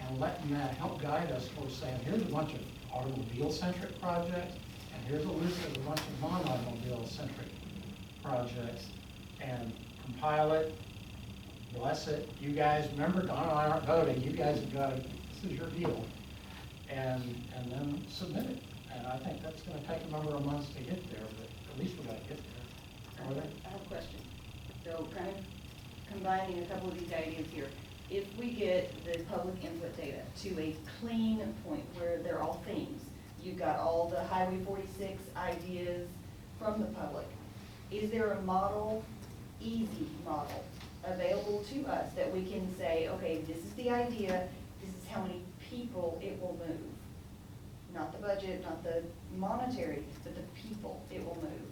and letting that help guide us towards saying, here's a bunch of automobile-centric projects, and here's a list of a bunch of non-automobile-centric projects, and compile it, bless it. You guys, remember, Don and I aren't voting, you guys have got to, this is your deal, and then submit it. And I think that's gonna take a number of months to get there, but at least we gotta get there. Are they? I have a question. So kind of combining a couple of these ideas here. If we get the public input data to a clean point where they're all themes, you've got all the Highway 46 ideas from the public, is there a model, easy model, available to us that we can say, okay, this is the idea, this is how many people it will move? Not the budget, not the monetary, but the people it will move.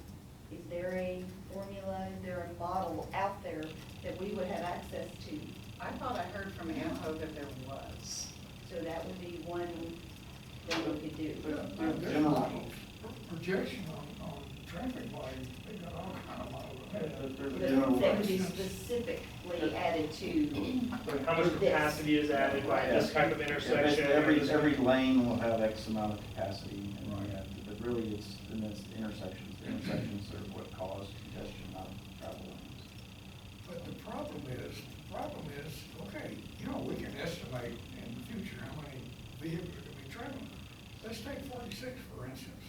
Is there a formula, is there a model out there that we would have access to? I thought I heard from AMPO that there was. So that would be one thing we could do. There's models, projection on traffic volume, they got all kind of models. But that would be specifically added to. Like how much capacity is added by this type of intersection? Every lane will have X amount of capacity, and we have, but really it's, and it's the intersections. The intersections are what cause congestion, not travel lanes. But the problem is, okay, you know, we can estimate in the future how many vehicles are gonna be traveling. Let's take 46, for instance.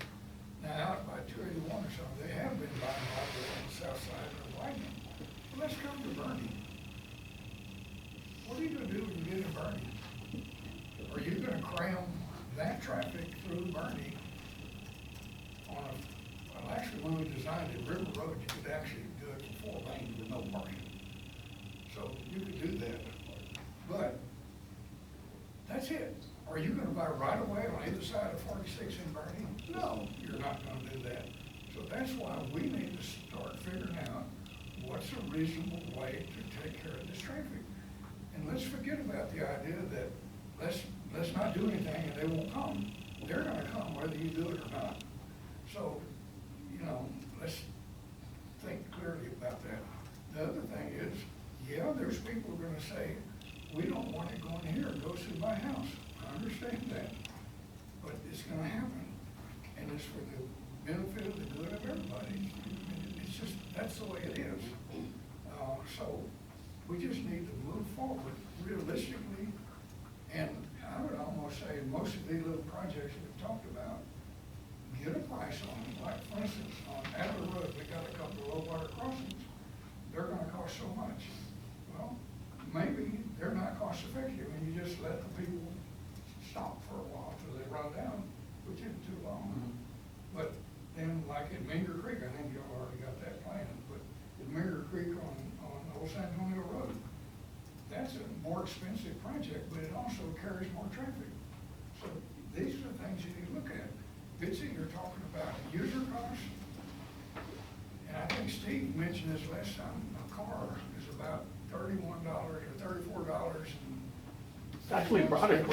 Now, out by 281 or something, they have been buying all the way on the south side of the widening. Well, let's come to Boerne. What are you gonna do when you get in Boerne? Are you gonna cram that traffic through Boerne on a, well, actually, when we designed it, River Road, you could actually do it for 4 lanes with no parking. So you could do that, but that's it. Are you gonna buy right away on either side of 46 in Boerne? No, you're not gonna do that. So that's why we need to start figuring out what's a reasonable way to take care of this traffic. And let's forget about the idea that let's not do anything and they won't come. They're gonna come whether you do it or not. So, you know, let's think clearly about that. The other thing is, yeah, there's people who are gonna say, we don't want it going here, it goes through my house. I understand that, but it's gonna happen, and it's for the benefit of the good of everybody. It's just, that's the way it is. So, we just need to move forward realistically, and I would almost say, most of these little projects we've talked about, get a price on them. Like, for instance, on Adler Road, we got a couple of low water crossings. They're gonna cost so much. Well, maybe they're not cost effective, and you just let the people stop for a while till they run down, which isn't too long. But then, like at Minger Creek, I think y'all already got that planned, but at Minger Creek on Old San Antonio Road, that's a more expensive project, but it also carries more traffic. So these are the things you need to look at. Bitsy, you're talking about user costs, and I think Steve mentioned this last time, a car is about $31 or $34 and. Actually brought it.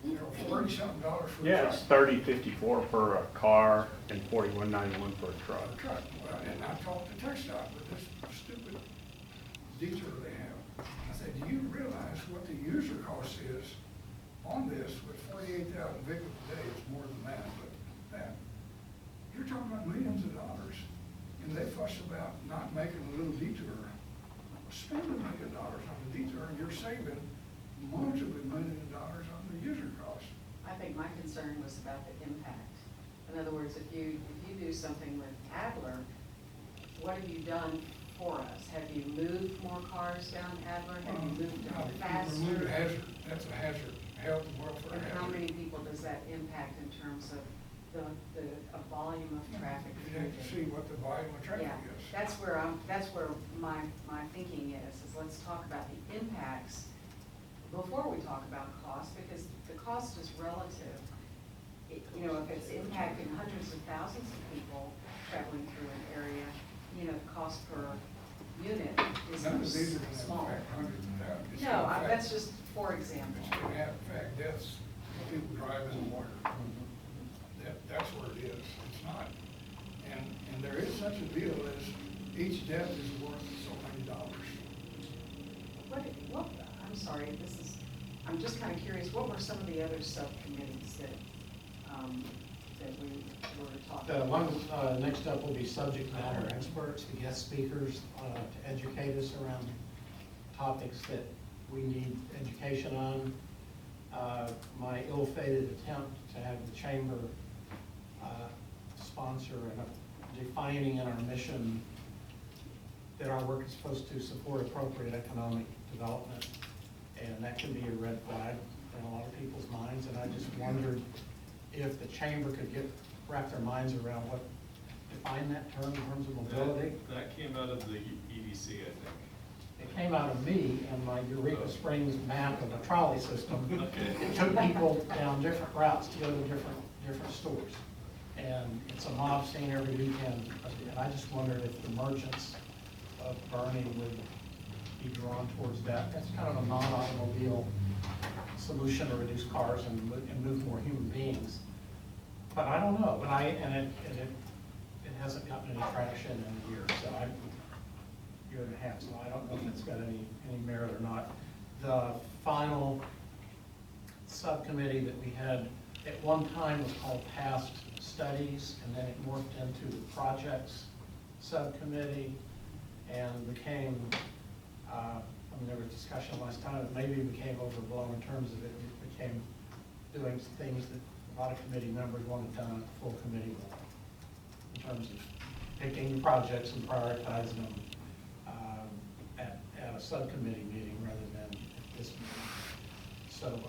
You know, $40-something for a Yeah, truck. it's $30.54 for a car and $41.91 for a truck. A truck, well, and I talked to TxDOT with this stupid detour they have. I said, do you realize what the user cost is on this with 48,000 vehicles a day? It's more than that, but that. You're talking about millions of dollars, and they fuss about not making a little detour. Spend $1 million on the detour, and you're saving multiple millions of dollars on the user cost. I think my concern was about the impact. In other words, if you do something with Adler, what have you done for us? Have you moved more cars down Adler? Have you moved them Remove faster? hazard, that's a hazard, health and welfare And hazard. how many people does that impact in terms of the volume of traffic? You have to see what the volume of traffic Yeah, is. that's where my thinking is let's talk about the impacts before we talk about cost, because the cost is relative. You know, if it's impacting hundreds of thousands of people traveling through an area, you know, the cost per unit is None of these are gonna small. affect hundreds of thousands. It's No, gonna affect- that's just for example. It's gonna have fact deaths, people driving in the water. That's where it is, it's not. And there is such a deal as each death is worth so many dollars. What, I'm sorry, I'm just kind of curious, what were some of the other subcommittees that we were talking The about? one next up will be subject matter experts, the guest speakers, to educate us around topics that we need education on. My ill-fated attempt to have the chamber sponsor and defining in our mission that our work is supposed to support appropriate economic development, and that can be a red flag in a lot of people's minds, and I just wondered if the chamber could wrap their minds around what, define that term in terms of mobility. That came out of the EDC, I think. It came out of me and my Eureka Springs map of a trolley system. Okay. It took people down different routes to go to different stores. And it's a mob scene every weekend, and I just wondered if the merchants of Boerne would be drawn towards that. That's kind of a non-automobile solution to reduce cars and move more human beings. But I don't know, it hasn't gotten any traction in a year, so year and a half, so I don't know if it's got any merit or not. The final subcommittee that we had at one time was called Past Studies, and then it morphed into the Projects Subcommittee, and became, there was discussion last time, it maybe became overblown in terms of it became doing things that a lot of committee members wanted done at the full committee level, in terms of picking projects and prioritizing them at a subcommittee meeting rather than at this meeting. So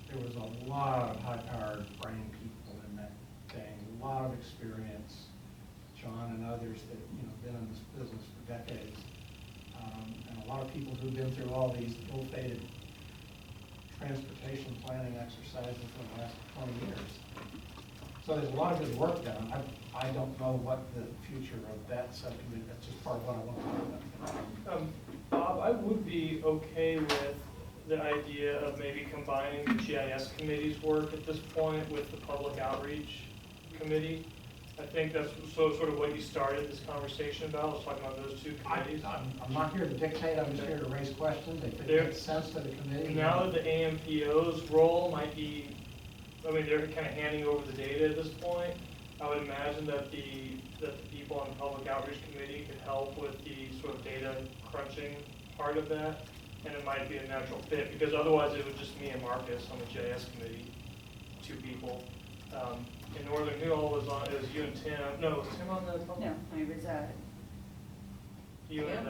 there was a lot of high-powered brain people in that thing, a lot of experience, John and others that, been in this business for decades. And a lot of people who've been through all these ill-fated transportation planning exercises for the last 20 years. So there's a lot of good work done. I don't know what the future of that subcommittee, that's just part of what I want to talk about. Bob, I would be okay with the idea of maybe combining the GIS committee's work at this point with the public outreach committee. I think that's sort of what you started this conversation about, was talking about those two committees. I'm not here to dictate, I'm just here to raise questions. If it makes sense to the committee. Now that the AMPO's role might be, they're kind of handing over the data at this point, I would imagine that the people on the public outreach committee could help with the sort of data crunching part of that, and it might be a natural fit, because otherwise it would just me and Marcus on the GIS committee, two people. In Northern, who all was on, it was you and Tim, no, was Tim on the public? No, it was, You and,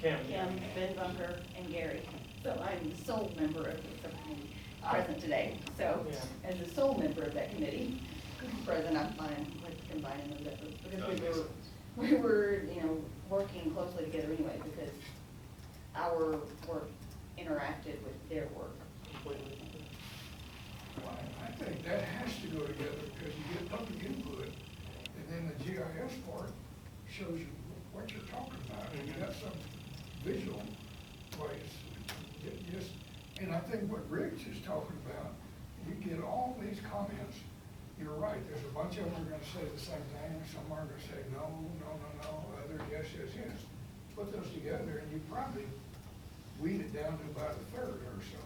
Kim. Ben Bunker, and Gary. So I'm the sole member of the subcommittee present today. So Yeah. as the sole member of that committee, present, I'm fine with combining them, because we were, working closely together anyway, because our work interacted with their work. Completely. Well, I think that has to go together, because you get public input, and then the GIS part shows you what you're talking about, and you got some visual ways. And I think what Rick's is talking about, you get all these comments, you're right, there's a bunch of them are gonna say the same thing, some are gonna say no, others yes. Put those together, and you probably weed it down to about a third or so.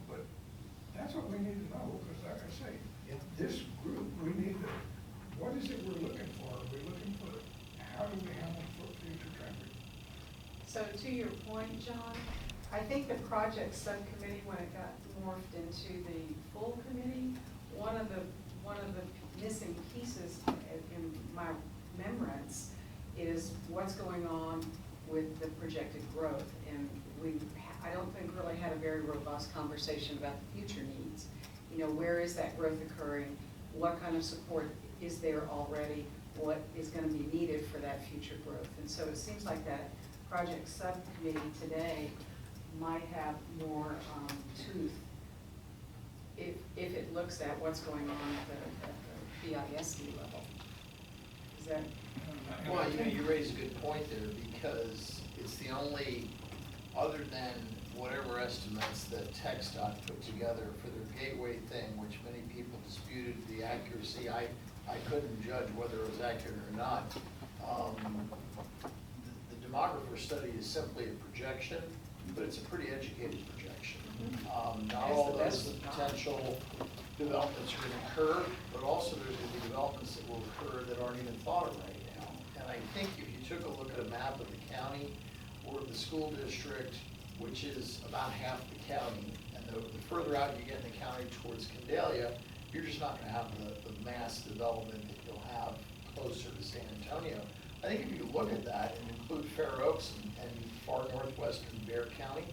But that's what we need to know, because like I say, in this group, we need to, what is it we're looking for? Are we looking for, how do we handle future traffic? So to your point, John, I think the project subcommittee, when it got morphed into the full committee, one of the missing pieces in my remembrance is what's going on with the projected growth. And I don't think really had a very robust conversation about the future needs. Where is that growth occurring? What kind of support is there already? What is going to be needed for that future growth? And so it seems like that project subcommittee today might have more tooth if it looks at what's going on at the BISD level. Is that? Well, you raise a good point there, because it's the only, other than whatever estimates that TxDOT put together for their gateway thing, which many people disputed the accuracy. I I couldn't judge whether it was accurate or not. The demographer study is simply a projection, but it's a pretty educated projection. Not all those potential developments are gonna occur, but also there's gonna be developments that will occur that aren't even thought of right now. And I think if you took a look at a map of the county or the school district, which is about half the county, and the further out you get in the county towards Candalia, you're just not gonna have the mass development that you'll have closer to San Antonio. I think if you look at that and include Fair Oaks and far northwestern Bear County,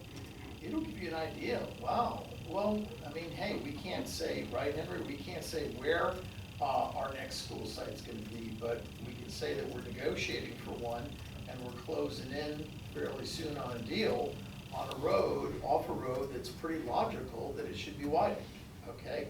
it'll give you an idea. Wow. Well, I mean, hey, we can't say, right, Henry? We can't say where our next school site's gonna be, but we can say that we're negotiating for one, and we're closing in fairly soon on a deal on a road, off a road that's pretty logical that it should be widened, okay?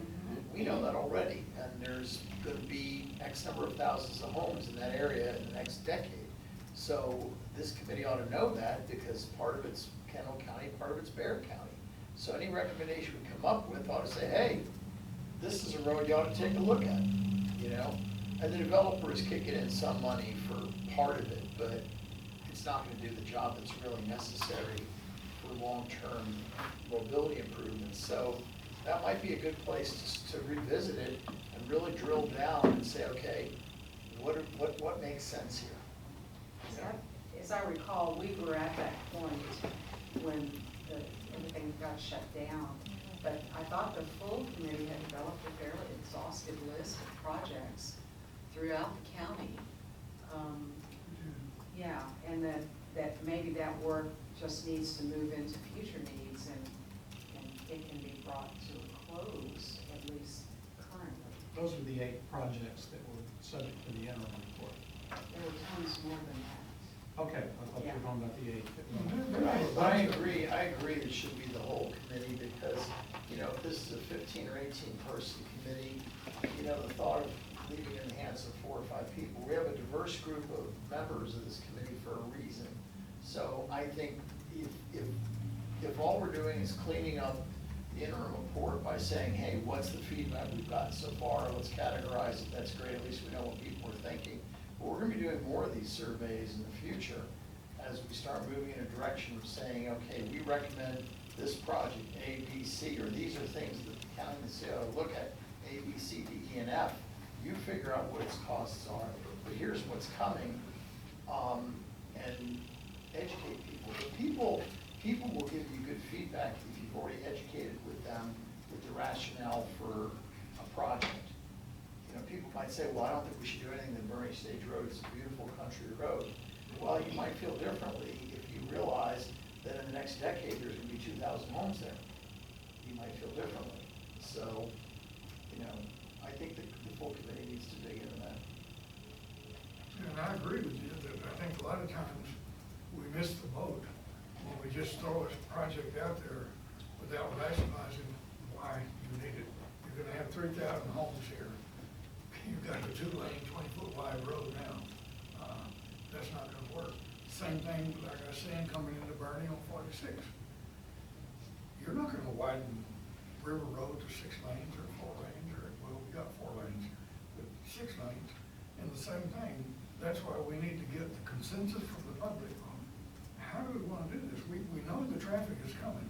We know that already, and there's gonna be X number of thousands of homes in that area in the next decade. So this committee ought to know that, because part of it's Kendall County, part of it's Bear County. So any recommendation we come up with ought to say, hey, this is a road you ought to take a look at, you know? And the developer is kicking in some money for part of it, but it's not gonna do the job that's really necessary for long-term mobility improvements. So that might be a good place to revisit it and really drill down and say, okay, what makes sense here? As I recall, we were at that point when everything got shut down. But I thought the full committee had developed a fairly exhaustive list of projects throughout the county. Yeah, and that maybe that work just needs to move into future needs and it can be brought to a close, at least currently. Those are the 8 projects that were subject to the interim report. There were tons more than that. Okay, I thought you were talking about the 8. But I agree it should be the whole committee, because, you know, if this is a 15 or 18 person committee, you know, the thought of leaving it in the hands of 4 or 5 people, we have a diverse group of members of this committee for a reason. So I think if all we're doing is cleaning up the interim report by saying, hey, what's the feedback we've gotten so far, let's categorize it, that's great, at least we know what people are thinking. But we're gonna be doing more of these surveys in the future as we start moving in a direction of saying, okay, we recommend this project, A, B, C, or these are things that the county and city ought to look at, A, B, C, D, E, and F. You figure out what its costs are, but here's what's coming, and educate people. But people will give you good feedback if you've already educated with them with the rationale for a project. You know, people might say, well, I don't think we should do anything in Boerne Stage Road, it's a beautiful country road. Well, you might feel differently if you realize that in the next decade, there's gonna be 2,000 homes there. You might feel differently. So, you know, I think the full committee needs to dig into that. And I agree with you that I think a lot of times we miss the boat when we just throw a project out there without rationalizing why you need it. You're gonna have 3,000 homes here. You've got a 2-lane, 20-foot wide road now. That's not gonna work. Same thing, like I was saying, coming into Boerne on 46. You're not gonna widen River Road to 6 lanes or 4 lanes, or, well, we got 4 lanes, but 6 lanes. And the same thing, that's why we need to get the consensus from the public on how do we wanna do this? We know the traffic is coming.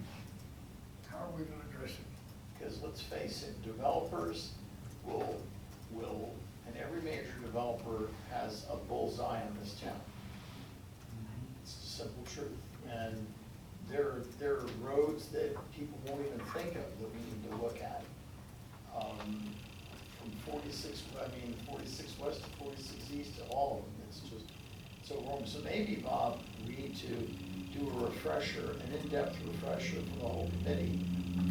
How are we gonna address it? Because let's face it, developers will, and every major developer has a bullseye in this town. It's the simple truth. And there are roads that people won't even think of that we need to look at. From 46 west to 46 east to all of them, it's just so wrong. So maybe, Bob, we need to do a refresher, an in-depth refresher for the whole committee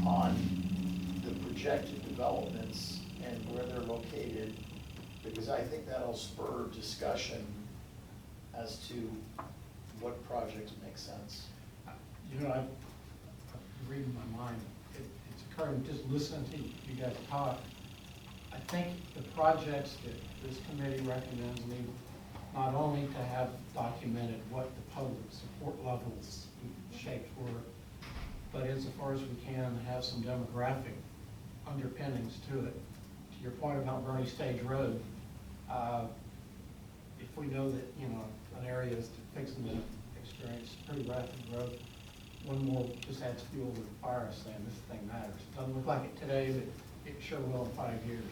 on the projected developments and where they're located, because I think that'll spur discussion as to what projects make sense. You know, I'm reading my mind. It's occurring, just listening to you guys talk. I think the projects that this committee recommends need not only to have documented what the public support levels shaped were, but insofar as we can, have some demographic underpinnings to it. To your point about Boerne Stage Road, If we know that, you know, an area is fixing to experience pretty rapid growth, one more just adds fuel to the fire, saying this thing matters. It doesn't look like it today, but it sure will in 5 years.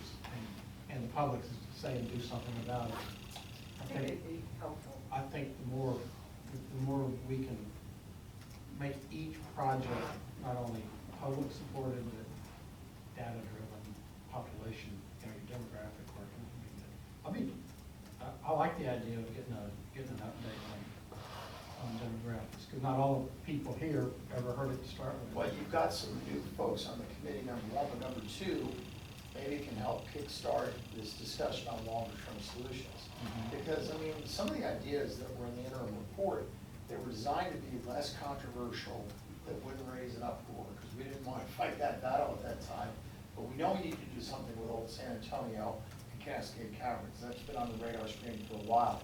And the public is saying do something about it. I think it'd be helpful. I think the more we can make each project not only public supported, but data driven, population, you know, demographic working. I like the idea of getting an update on demographics, because not all people here ever heard it to start with. Well, you've got some new folks on the committee, number one, but number two, maybe it can help kickstart this discussion on longer-term solutions. Because, I mean, some of the ideas that were in the interim report, they were designed to be less controversial, that wouldn't raise an uproar, because we didn't want to fight that battle at that time. But we know we need to do something with Old San Antonio and Cascade Caverns. That's been on the radar screen for a while.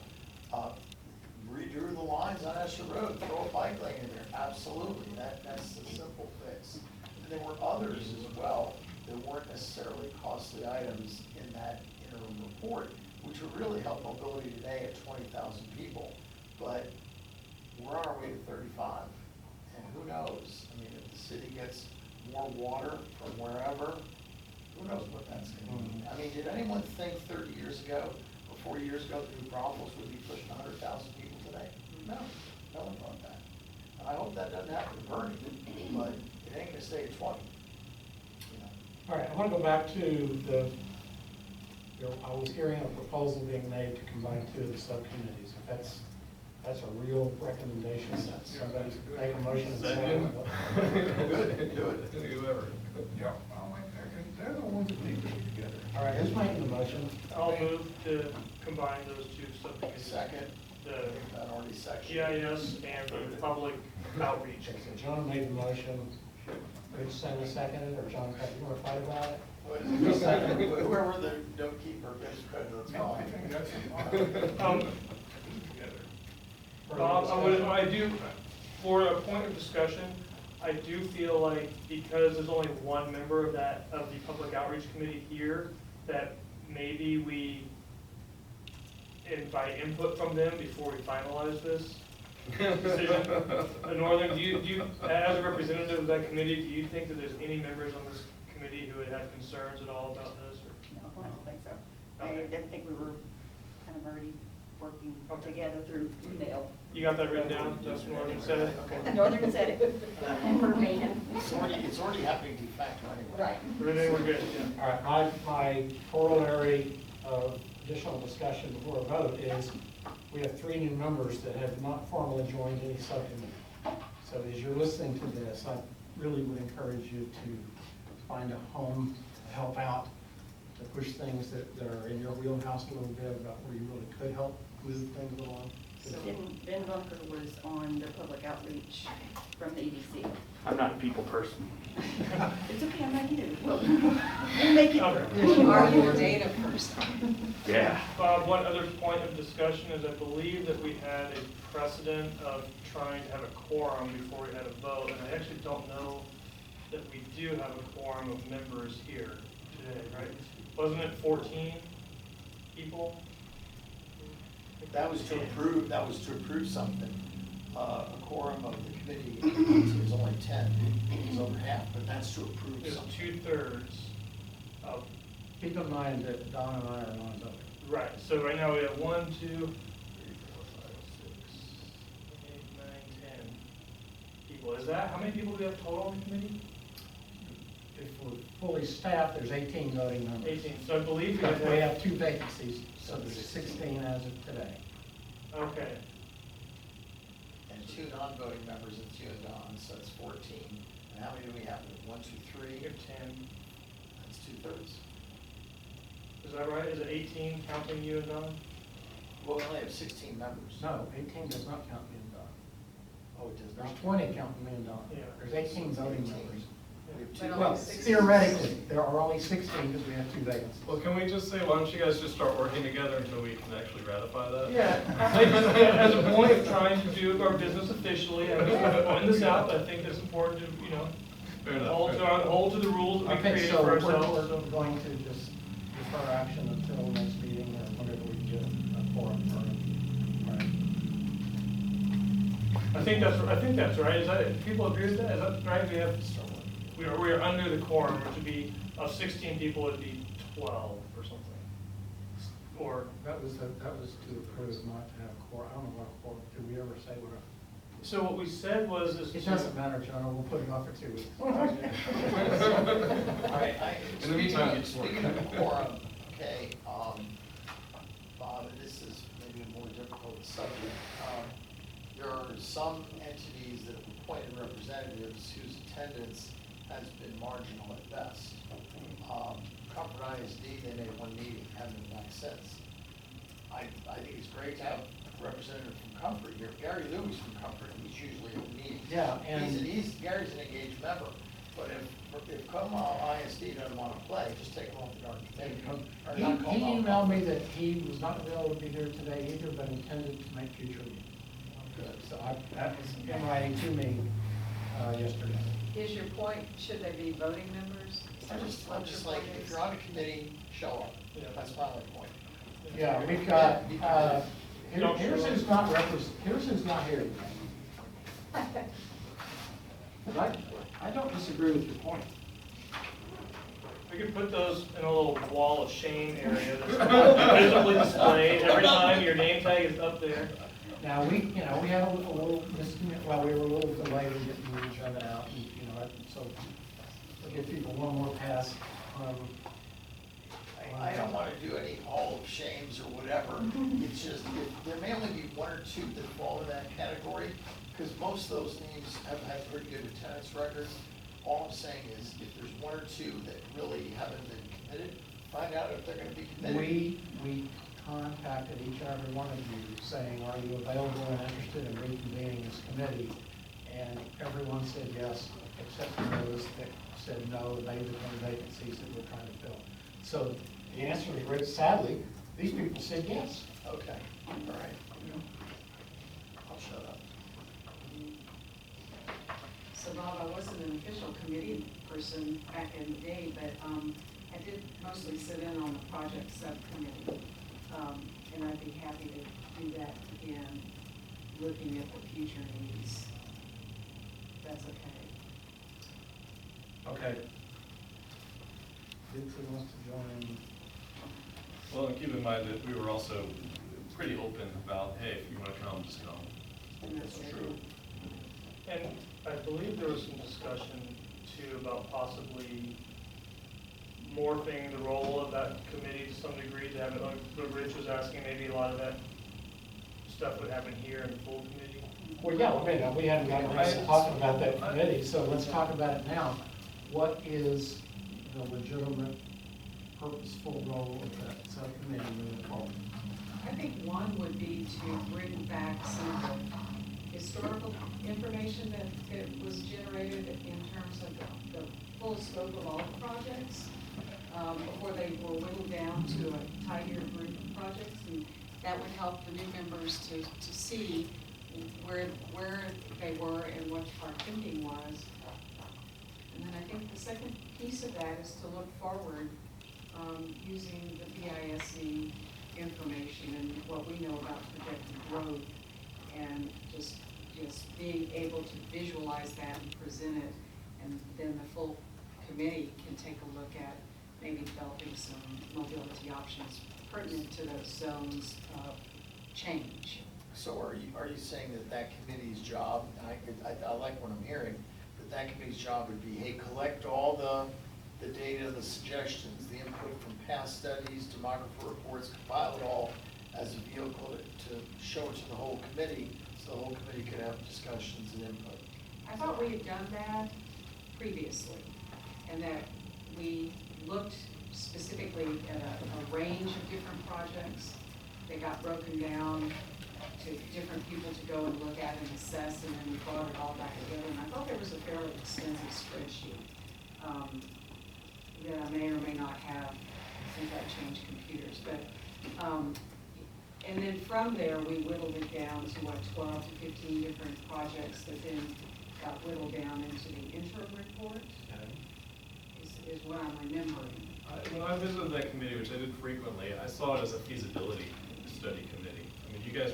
Redrew the lines on Esher Road, throw a bike lane in there, absolutely, that's a simple fix. And there were others as well that weren't necessarily costly items in that interim report, which would really help mobility today at 20,000 people. But we're on our way to 35, and who knows? I mean, if the city gets more water from wherever, who knows what that's gonna mean? I mean, did anyone think 30 years ago, or 40 years ago, that New Braunfels would be pushing 100,000 people today? No, no one thought that. And I hope that doesn't happen to Boerne, but it ain't gonna stay at 20. You know. All right, I want to go back to I was hearing a proposal being made to combine two of the subcommittees. If that's a real recommendation, somebody make a motion. Second. Do it. Whoever. Yeah, I'll make that, 'cause they're the ones that need to be together. All right, who's making the motion? I'll move to combine those two subcommittees. Second, The that already second. GIS and the public outreach. Okay, so John made the motion. Rich Sanders seconded, or John, you want to fight about it? Whoever the note keeper gets credit, that's No, I fine. think that's. Bob, I do, for a point of discussion, I do feel like because there's only one member of the public outreach committee here, that maybe we invite input from them before we finalize this decision. Northern, do you, as a representative of that committee, do you think that there's any members on this committee who would have concerns at all about this? No, I don't think so. I Okay. didn't think we were kind of already working Okay. together through email. You got that written down? That's what Northern said? Okay. Northern said it, and for me. It's already happening de facto anyway. Right. Everything we're good, yeah. All right, my corollary of additional discussion before a vote is we have 3 new members that have not formally joined any subcommittee. So as you're listening to this, I really would encourage you to find a home to help out, to push things that are in your wheelhouse a little bit about where you really could help move things along. Ben Bunker was on the public outreach from the EDC. I'm not a people person. It's okay, I'm not either. We'll make it work. Are you a data person? Yeah. Bob, one other point of discussion is I believe that we had a precedent of trying to have a quorum before we had a vote, and I actually don't know that we do have a quorum of members here today, right? Wasn't it 14 people? That was to approve something. A quorum of the committee is only 10, it's over half, but that's to approve There's something. 2/3 of, Keep in mind that Don and I are non-voting. right, so right now we have 1, 2, 3, 4, 5, 6, 8, 9, 10 people. Is that, how many people do we have total on the committee? If we're fully staffed, there's 18 voting members. 18, so I believe we But we have, have 2 vacancies, so there's 16 as of today. okay. And 2 non-voting members and 2 non, so it's 14. And how many do we have? 1, 2, 3? We have 10. That's 2/3. Is that right? Is it 18 counting you and Don? Well, we only have 16 members. No, 18 does not count me and Don. Oh, it does There's not. 20 counting me and Don. Yeah. There's 18 voting members. We have But 2. only Well, 16. theoretically, there are only 16 because we have 2 vacancies. Well, can we just say, why don't you guys just start working together until we can actually ratify that? Yeah, as a point of trying to do our business officially, I'm just pointing this out, I think it's important to, Fair enough. hold to the rules that we Okay, created so for we're ourselves. going to just defer action until next meeting or whenever we quorum for it. Right. I think that's right. Is that, people agree with that? Is that right? We are under the quorum, which would be, of 16 people, it'd be 12 or something. Or, That was to approve not to have quorum. I don't know what a quorum, did we ever say what a? so what we said was is. It doesn't matter, John, we'll put it off for 2 weeks. All right, In the meantime, speaking of quorum, okay, Bob, and this is maybe a more difficult subject. There are some entities that have appointed representatives whose attendance has been marginal at best. Comfort ISD, they made one meeting, haven't been back since. I think it's great to have a representative from Comfort here. Gary Lewis from Comfort, he's usually at the meetings. Yeah, and- Gary's an engaged member, but if Como ISD doesn't want to play, just take him off the darn committee. Or He not Como, emailed me that he was not available to be here today either, but intended to make future meetings. Good, so that was in writing to me yesterday. Is your point, should they be voting members? I'm just like, if you're on a committee, show up. Yeah. That's my only point. Yeah, we've got, Don't here's show who's up. not here's who's not here today. But I don't disagree with your point. We could put those in a little wall of shame area that's visibly displayed every time your name tag is up there. Now, we had a little miscommunication, well, we were a little delayed in getting the agenda out, and, so we'll give people one more pass. I don't want to do any hall of shames or whatever. It's just, there may only be one or two that fall in that category, because most of those names have had pretty good attendance records. All I'm saying is, if there's one or two that really haven't been committed, find out if they're going to be committed. We contacted each and every one of you saying, are you available and interested in reconvening this committee? And everyone said yes, except for those that said no, they were the vacancies that we're trying to fill. So the answer is very sadly, these people said yes. Okay, all right. I'll shut up. So Bob, I wasn't an official committee person back in the day, but I did mostly sit in on the project subcommittee. And I'd be happy to do that again, looking at the future needs. That's okay. Okay. Dixon wants to join. Well, and keep in mind that we were also pretty open about, hey, if you want to come, just come. And that's true. And I believe there was some discussion too about possibly morphing the role of that committee to some degree, to have it, like what Rich was asking, maybe a lot of that stuff would happen here in the full committee. Well, yeah, we haven't gotten around to talking about that committee, so let's talk about it now. What is the legitimate, purposeful role of that subcommittee moving forward? I think one would be to bring back some of the historical information that was generated in terms of the full scope of all the projects, before they were whittled down to a tighter group of projects, and that would help the new members to see where they were and what our thinking was. And then I think the second piece of that is to look forward, using the BISC information and what we know about projected growth, and just being able to visualize that and present it, and then the full committee can take a look at maybe developing some mobility options pertinent to those zones of change. So are you saying that committee's job, and I like what I'm hearing, that committee's job would be, hey, collect all the data, the suggestions, the input from past studies, demographer reports, compile it all as a vehicle to show it to the whole committee, so the whole committee could have discussions and input? I thought we had done that previously, and that we looked specifically at a range of different projects. They got broken down to different people to go and look at and assess, and then we brought it all back together. And I thought there was a fairly extensive spreadsheet that I may or may not have since I changed computers. But and then from there, we whittled it down to 12 to 15 different projects that then got whittled down into the interim report, is what I'm remembering. When I visited that committee, which I did frequently, I saw it as a feasibility study committee. you guys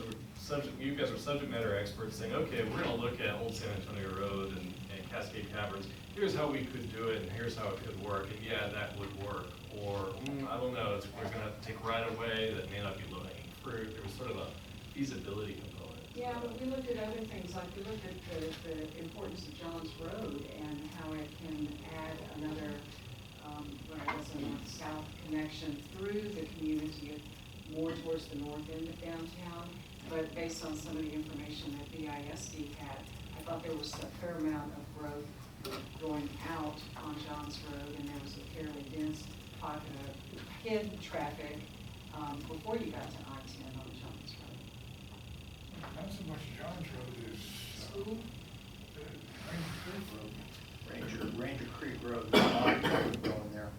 were subject matter experts saying, okay, we're gonna look at Old San Antonio Road and Cascade Caverns, here's how we could do it, and here's how it could work, and yeah, that would work. Or, I don't know, we're gonna have to take right away, that may not be low-hanging fruit. There was sort of a feasibility component. Yeah, but we looked at other things, like we looked at the importance of Johns Road and how it can add another, what I guess a north-south connection through the community, more towards the north end of downtown. But based on some of the information that BISD had, I thought there was a fair amount of growth going out on Johns Road, and there was a fairly dense pocket of kid traffic before you got to I-10 on Johns Road. Not so much John's Road as, School? Ranger Creek Road, going there.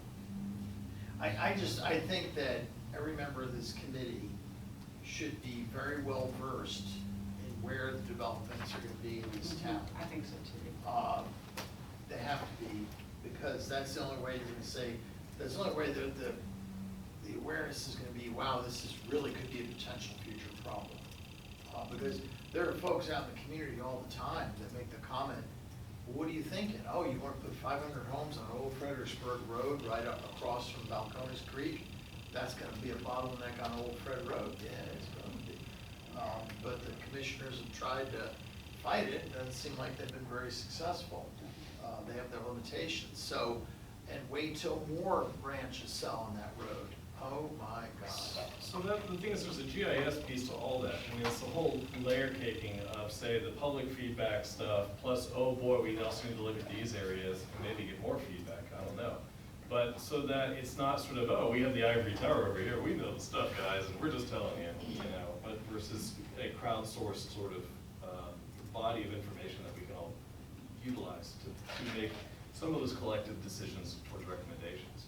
I think that every member of this committee should be very well versed in where the developments are gonna be in this town. I think so too. They have to be, because that's the only way you're gonna say, that's the only way the awareness is gonna be, wow, this is really could be a potential future problem. Because there are folks out in the community all the time that make the comment, well, what are you thinking? Oh, you wanna put 500 homes on Old Fredericksburg Road right up across from Balcones Creek? That's gonna be a bottleneck on Old Fred Road. Yeah, it's gonna be. But the commissioners have tried to fight it. It doesn't seem like they've been very successful. They have their limitations. So, and wait till more ranches sell on that road. Oh my God. So the thing is, there's a GIS piece to all that. I mean, it's the whole layer caking of, say, the public feedback stuff, plus, oh boy, we also need to look at these areas and maybe get more feedback, I don't know. But so that it's not sort of, oh, we have the ivory tower over here, we know the stuff, guys, and we're just telling you, but versus a crowdsourced sort of body of information that we can all utilize to make some of those collective decisions towards recommendations,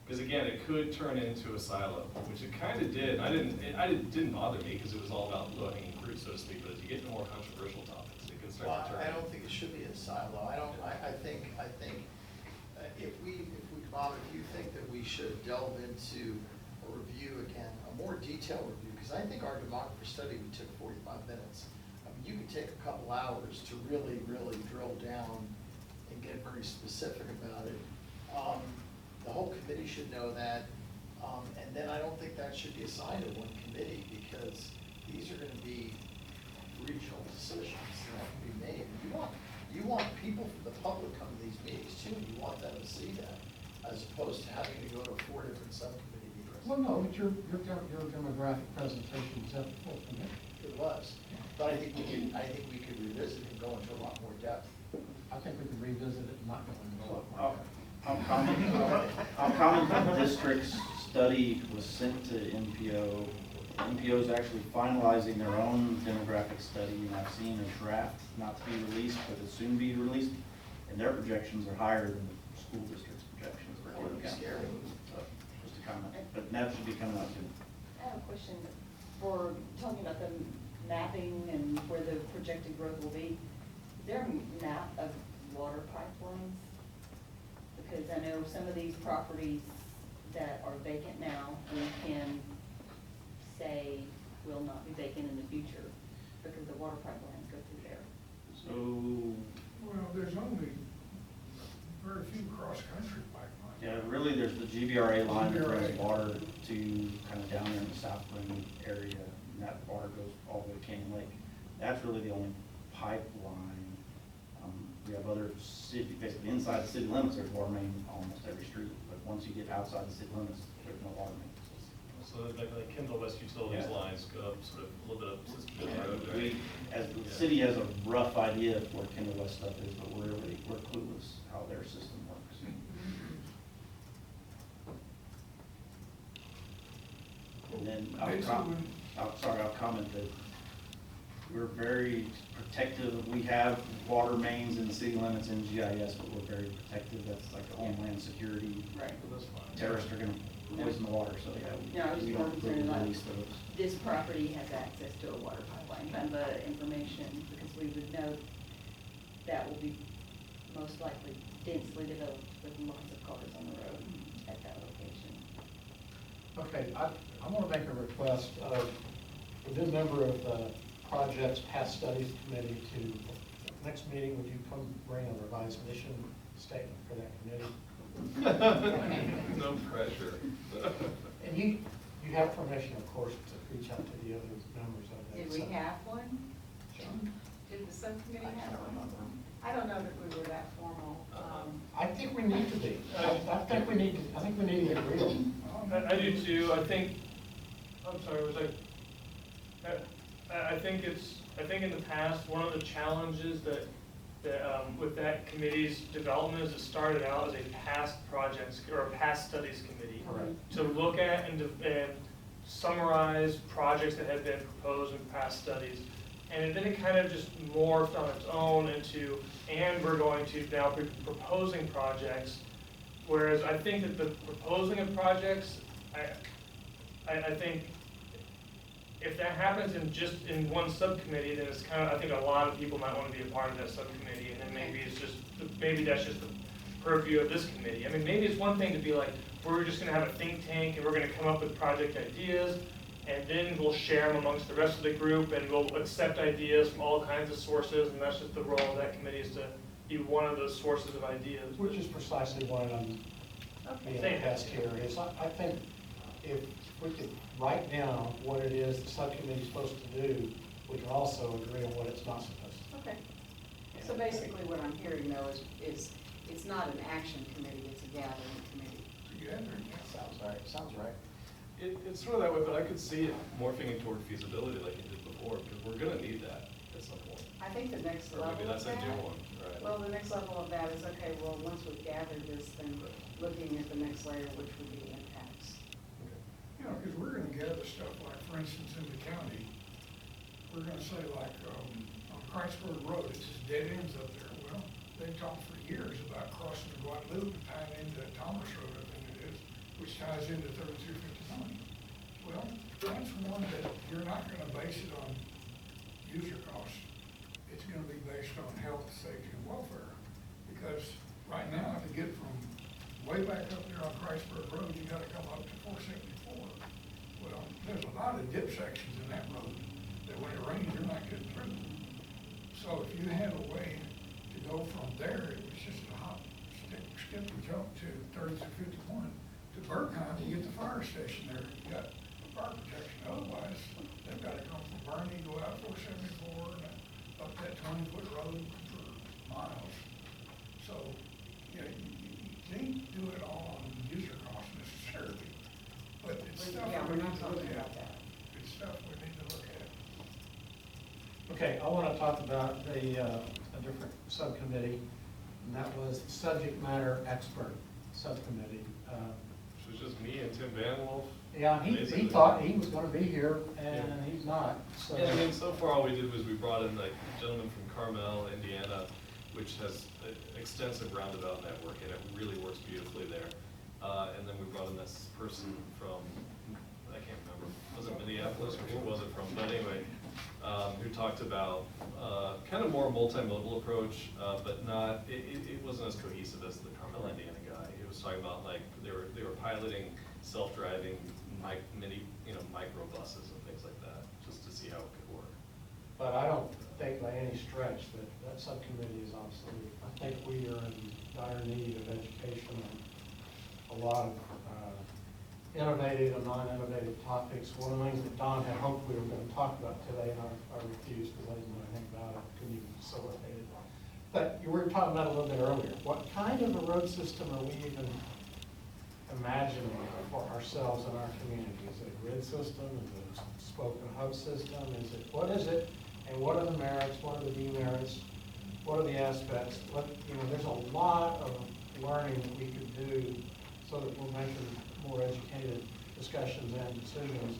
Because again, it could turn into a silo, which it kind of did. It didn't bother me because it was all about low-hanging fruit, so to speak, but as you get into more controversial topics, it can start to turn. I don't think it should be a silo. I think if Bob, if you think that we should delve into a review again, a more detailed review, because I think our demography study, we took 45 minutes. I mean, you could take a couple hours to really, really drill down and get very specific about it. The whole committee should know that, and then I don't think that should be assigned to one committee, because these are gonna be regional decisions that have to be made. You want people from the public come to these meetings too, and you want them to see that, as opposed to having to go to 4 different subcommittee meetings. Well, no, but your demographic presentation was at the full committee. It was, but I think we could revisit and go into a lot more depth. I think we could revisit it and not go into a lot more. I'll comment that the district's study was sent to NPO. NPO is actually finalizing their own demographic study, and I've seen a draft not to be released, but it'll soon be released, and their projections are higher than the school district's projections for Kendall County. Scary. So, just a comment, but that should be coming out soon. I have a question for talking about the mapping and where the projected growth will be. Is there a map of water pipelines? Because I know some of these properties that are vacant now, we can say will not be vacant in the future because the water pipelines go through there. So, well, there's only very few cross-country pipelines. yeah, really, there's the GVRA line that brings water to kind of down there in the Southland area, and that water goes all the way to Canyon Lake. That's really the only pipeline. We have other city, basically inside the city limits, there's water main almost every street, but once you get outside the city limits, there's no water main. So like Kendall West Utilities Yeah. lines go up sort of a little bit up Subcommittee Road, right? We, as the city has a rough idea of where Kendall West stuff is, but we're clueless how their system works. And then I'll comment that we're very protective. We have water mains in the city limits in GIS, but we're very protective. That's like the homeland security. Right. But that's fine. Terrorists are gonna poison the water, so Yeah, I was we more don't concerned about release those. this property has access to a water pipeline, kind of information, because we would know that will be most likely densely developed with lots of cars on the road at that location. Okay, I want to make a request of a new member of the Projects Past Studies Committee to the next meeting, would you come bring a revised mission statement for that committee? No pressure. And you have permission, of course, to reach out to the other members of that. Did we have one? Did the subcommittee have one? I don't know that we were that formal. I think we need to be. I think we need to get real. I do too. I think, I'm sorry, was I think in the past, one of the challenges that with that committee's development is it started out as a past projects or a past studies committee. Correct. To look at and summarize projects that had been proposed in past studies. And then it kind of just morphed on its own into, and we're going to now be proposing projects. Whereas I think that the proposing of projects, I think if that happens in one subcommittee, then it's kind of, I think a lot of people might want to be a part of that subcommittee, and then maybe that's just the purview of this committee. I mean, maybe it's one thing to be like, we're just gonna have a think tank and we're gonna come up with project ideas, and then we'll share them amongst the rest of the group, and we'll accept ideas from all kinds of sources, and that's just the role of that committee, is to be one of those sources of ideas. Which is precisely what I'm being asked here, is I think if we could write down what it is the subcommittee's supposed to do, we can also agree on what it's not supposed to do. Okay. So basically what I'm hearing though is it's not an action committee, it's a gathering committee. Sounds right. It's sort of that way, but I could see it morphing in toward feasibility like you did before, because we're gonna need that at some point. I think the next Or level maybe of that's a that. new one, right? Well, the next level of that is, okay, well, once we've gathered this, then looking at the next layer, which would be impacts. You know, because we're gonna gather stuff like, for instance, in the county, we're gonna say like, on Christburg Road, it's just dead ends up there. Well, they've talked for years about crossing the Guadalupe and tying into Thomas Road, I think it is, which ties into 3259. Well, that's one that you're not gonna base it on user costs. It's gonna be based on health, safety, and welfare. Because right now, to get from way back up there on Christburg Road, you gotta come up to 474. Well, there's a lot of dip sections in that road that when it rains, you're not getting through. So if you had a way to go from there, it was just a hop, skip and jump to 3251 to Bergheim to get the fire station there. You got fire protection. Otherwise, they've got to come from Boerne, go out 474 and up that 20-foot road for miles. So, yeah, you can't do it all on user cost necessarily, but it's stuff Yeah, we we're need not to look talking at. about that. It's stuff we need to look at. Okay, I want to talk about a different subcommittee, and that was the subject matter expert subcommittee. So it's just me and Tim Van Wolf? Yeah, he Basically. thought he was going to be here, and he's not, so. Yeah, I mean, so far all we did was we brought in like a gentleman from Carmel, Indiana, which has an extensive roundabout network, and it really works beautifully there. And then we brought in this person from, I can't remember, was it Minneapolis, or where was it from? But anyway, who talked about kind of more multimodal approach, but not, it wasn't as cohesive as the Carmel, Indiana guy. It was talking about like, they were piloting self-driving micro buses and things like that, just to see how it could work. But I don't think by any stretch that subcommittee is obsolete. I think we are in dire need of education on a lot of innovative and non-innovative topics. One of the things that Don had hoped we were going to talk about today, and I refused because I didn't know anything about it, couldn't even facilitate it. But you were talking about it a little bit earlier. What kind of a road system are we even imagining for ourselves and our community? Is it a grid system? Is it a spoken hub system? What is it? And what are the merits? What are the demerits? What are the aspects? There's a lot of learning that we could do so that we're making more educated discussions and decisions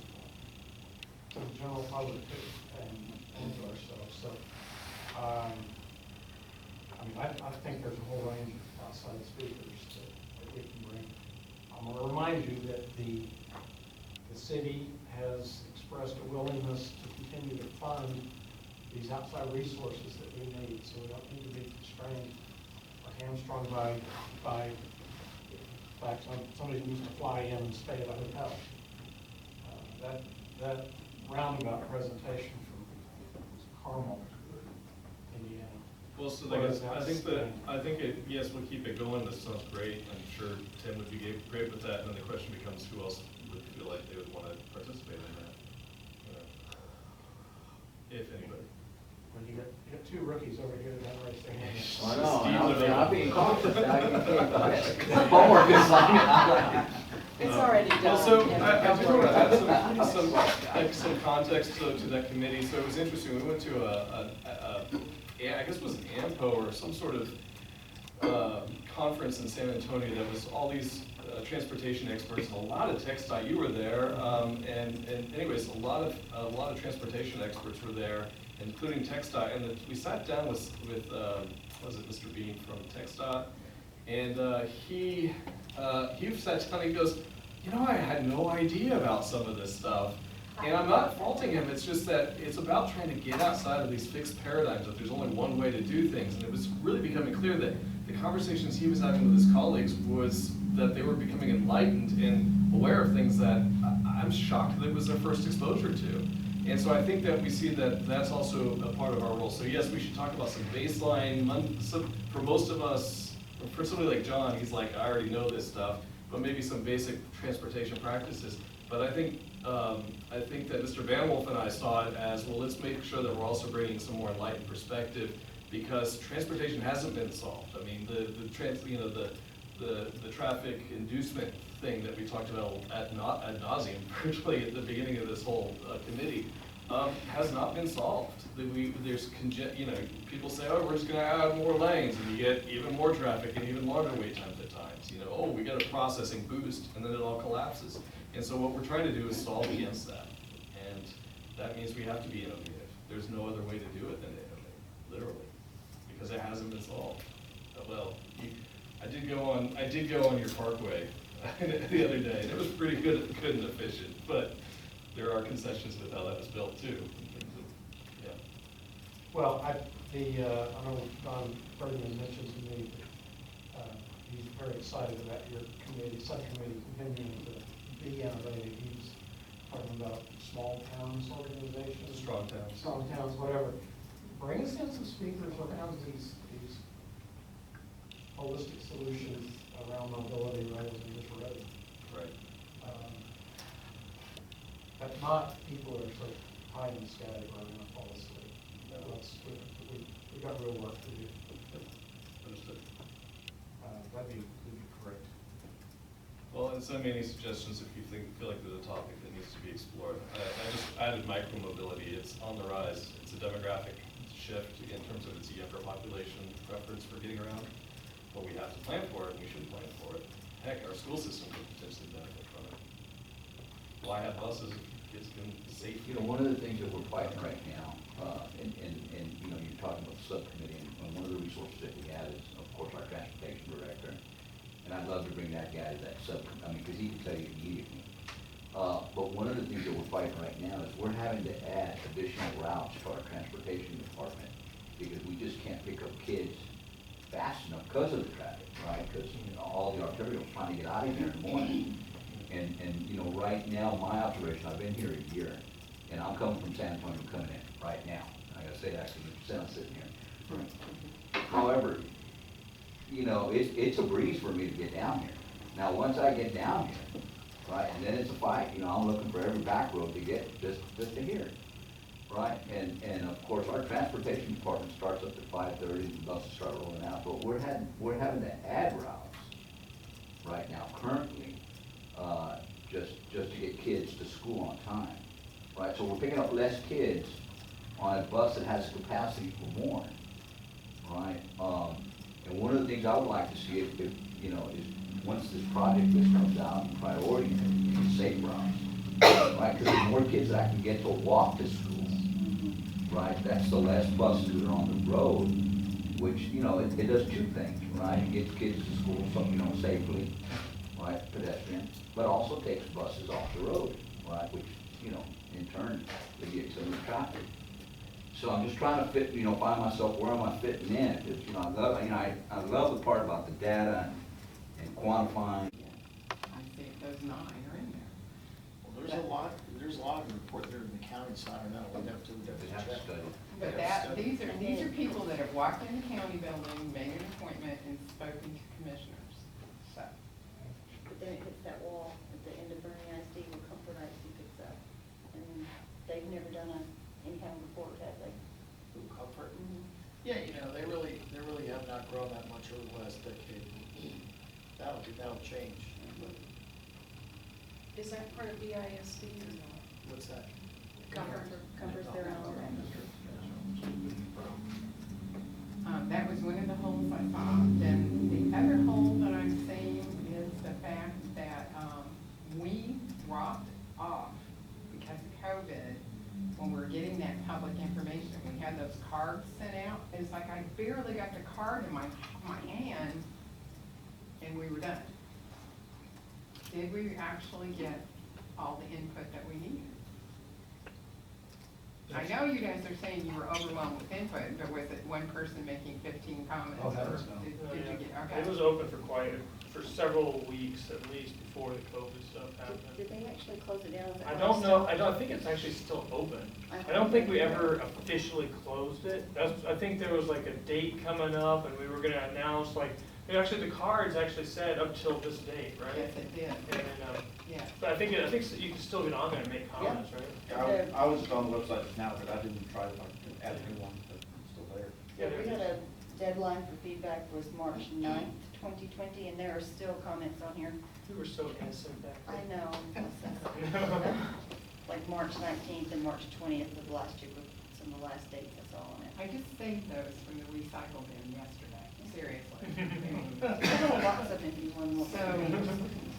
to the general public too, and to ourselves. So, I think there's a whole range of outside speakers that we can bring. I'm going to remind you that the city has expressed a willingness to continue to fund these outside resources that we need, so we don't need to be constrained or hamstrung by the fact somebody needs to fly in and stay at a hotel. That roundabout presentation from Carmel, Indiana. Well, so Or I is guess, that I think it, yes, we'll keep it going, this sounds great, I'm sure Tim would be great with that, and then the question becomes who else would feel like they would wanna participate in that? If anybody. Well, you got two rookies over here that raise their hands. I know, I'm being cautious, now. Homework is It's already done. Well, so and I do want to add don't some, worry. some context to that committee. So it was interesting. We went to I guess it was an AMPO or some sort of conference in San Antonio that was all these transportation experts and a lot of TxDOT. You were there, and anyways, a lot of transportation experts were there, including TxDOT. And we sat down with was it Mr. Bean from TxDOT, and he sat down and he goes, you know, I had no idea about some of this stuff. And I'm not faulting him, it's just that it's about trying to get outside of these fixed paradigms, that there's only one way to do things. And it was really becoming clear that the conversations he was having with his colleagues was that they were becoming enlightened and aware of things that I'm shocked that it was their first exposure to. And so I think that we see that that's also a part of our role. So yes, we should talk about some baseline, for most of us, for somebody like John, he's like, I already know this stuff, but maybe some basic transportation practices. But I think that Mr. Van Wolf and I saw it as, well, let's make sure that we're also bringing some more enlightened perspective, because transportation hasn't been solved. I mean, the traffic inducement thing that we talked about ad nauseum, virtually at the beginning of this whole committee, has not been solved. People say, oh, we're just going to add more lanes, and you get even more traffic and even longer wait times at times. You know, oh, we got a processing boost, and then it all collapses. And so what we're trying to do is solve against that, and that means we have to be innovative. There's no other way to do it than to innovate, literally, because it hasn't been solved. Well, I did go on your parkway the other day, and it was pretty good and efficient, but there are concessions with how that was built too, in terms of, yeah. Well, I know Don Ferdinand mentioned to me that he's very excited about your committee, subcommittee continuing to be innovative. He's talking about small towns organizations. Strong towns. Strong towns, whatever. Bring us in some speakers around these holistic solutions around mobility rather than just road. Right. But not people that are sort of high and static or going to fall asleep. No. We got real work to do. Understood. That'd be correct. Well, and send me any suggestions if you feel like there's a topic that needs to be explored. I just added micromobility. It's on the rise. It's a demographic shift in terms of its younger population preference for getting around. But we have to plan for it, and we should plan for it. Heck, our school system could potentially benefit from it. Why have buses if kids can safely? You know, one of the things that we're fighting right now, and you know, you're talking about the subcommittee, and one of the resources that we have is, of course, our transportation director. And I'd love to bring that guy to that subcommittee, I mean, because he can tell you immediately. But one of the things that we're fighting right now is we're having to add additional routes to our transportation department, because we just can't pick up kids fast enough because of the traffic, right? Because, you know, all the arterials trying to get out of here in the morning. And you know, right now, my observation, I've been here a year, and I'm coming from San Antonio coming in right now. I gotta say that because I'm sitting here. However, you know, it's a breeze for me to get down here. Now, once I get down here, right, and then it's a fight. You know, I'm looking for every back road to get just to here, right? And of course, our transportation department starts up at 5:30, and buses start rolling out. But we're having to add routes right now, currently, just to get kids to school on time, right? So we're picking up less kids on a bus that has capacity for more, right? And one of the things I would like to see, if you know, is once this project list comes out, priority is safe routes, right? Because the more kids that I can get to walk to school, right? That's the less buses that are on the road, which, you know, it does two things, right? It gets kids to school, you know, safely, right, pedestrian, but also takes buses off the road, right? Which, you know, in turn, alleviates some of the traffic. So I'm just trying to find myself, where am I fitting in? Because, you know, I love the part about the data and quantifying. I think those 9 are in there. Well, there's a lot there's a logging report there in the county side, or no, we'd have to We'd have to check. study. But that, these are people that have walked in the county building, made an appointment, and spoken to commissioners, so. But then it hits that wall at the end of Boerne ISD where Comfort ISD picks up. And they've never done any kind of report, have they? Who, Comfort? Mhm. Yeah, you know, they really have not grown that much over the last decade. That'll change. Is that part of BISD or not? What's that? Comfort's their own. That was one of the holes I saw. Then the other hole that I'm seeing is the fact that, we dropped off because of COVID, when we were getting that public information, we had those cards sent out. It's like I barely got the card in my hand, and we were done. Did we actually get all the input that we needed? I know you guys are saying you were overwhelmed with input, but was it one person making 15 comments? Oh, that or was no. did you get, okay. It was open for several weeks at least before the COVID stuff happened. Did they actually close it down? Is it I don't know, still- I don't think it's actually still open. I I don't think we ever officially closed it. I think there was like a date coming up and we were gonna announce like, actually the cards actually said up till this date, right? Yes, it did. And then, Yeah. but I think you can still get on there and make comments, right? Yeah, I was just on the website just now, but I didn't try to add a new one, but it's still there. Yeah, we had a deadline for feedback was March 9th, 2020, and there are still comments on here. We were so innocent back I then. know. Like March 19th and March 20th of last year were some of the last dates I saw on it. I just saved those from the recycle bin yesterday, seriously. I know lots of empty ones. So,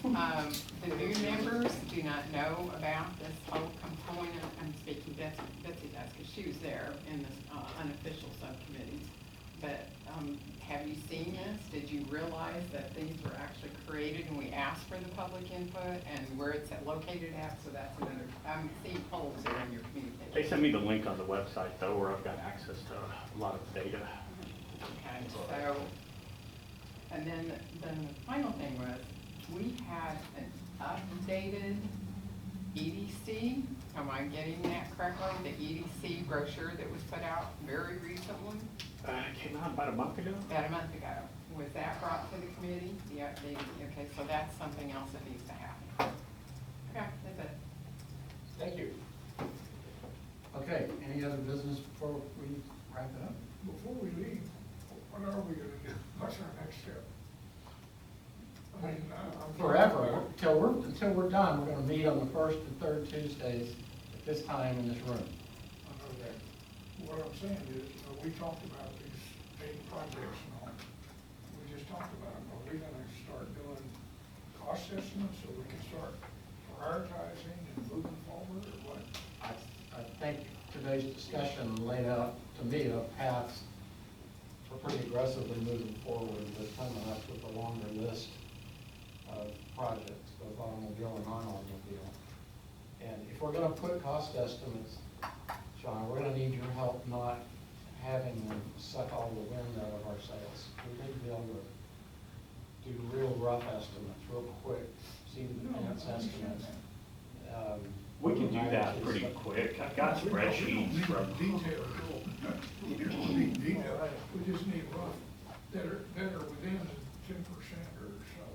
the new members do not know about this whole component. I'm speaking, Betsy does, because she was there in the unofficial subcommittees. But, have you seen this? Did you realize that these were actually created and we asked for the public input and where it's located at? So that's another, I'm seeing holes there in your communication. They sent me the link on the website though, where I've got access to a lot of data. Okay, so, and then the final thing was, we had an updated EDC. Am I getting that correctly? The EDC brochure that was put out very recently, It came out about a month ago. about a month ago. Was that brought to the committee? The updated, okay, so that's something else that needs to happen. Okay, that's it. Thank you. Okay, any other business before we wrap it up? Before we leave, what are we gonna do? What's our next step? I mean, I'm. Forever, until we're done, we're gonna meet on the first and third Tuesdays at this time in this room. I know that. What I'm saying is, we talked about these 8 projects and all. We just talked about them. Are we gonna start doing cost estimates so we can start prioritizing and moving forward, or what? I think today's discussion laid out, to me, a path for pretty aggressively moving forward with coming up with a longer list of projects, both automobile and non-automobile. And if we're gonna put cost estimates, Sean, we're gonna need your help not having them suck all the wind out of our sails. We need to be able to do real rough estimates, real quick, see the advance estimates. We can do that pretty quick. I've got spreadsheets from. Detail. We don't need detail. We just need rough that are within 10% or so.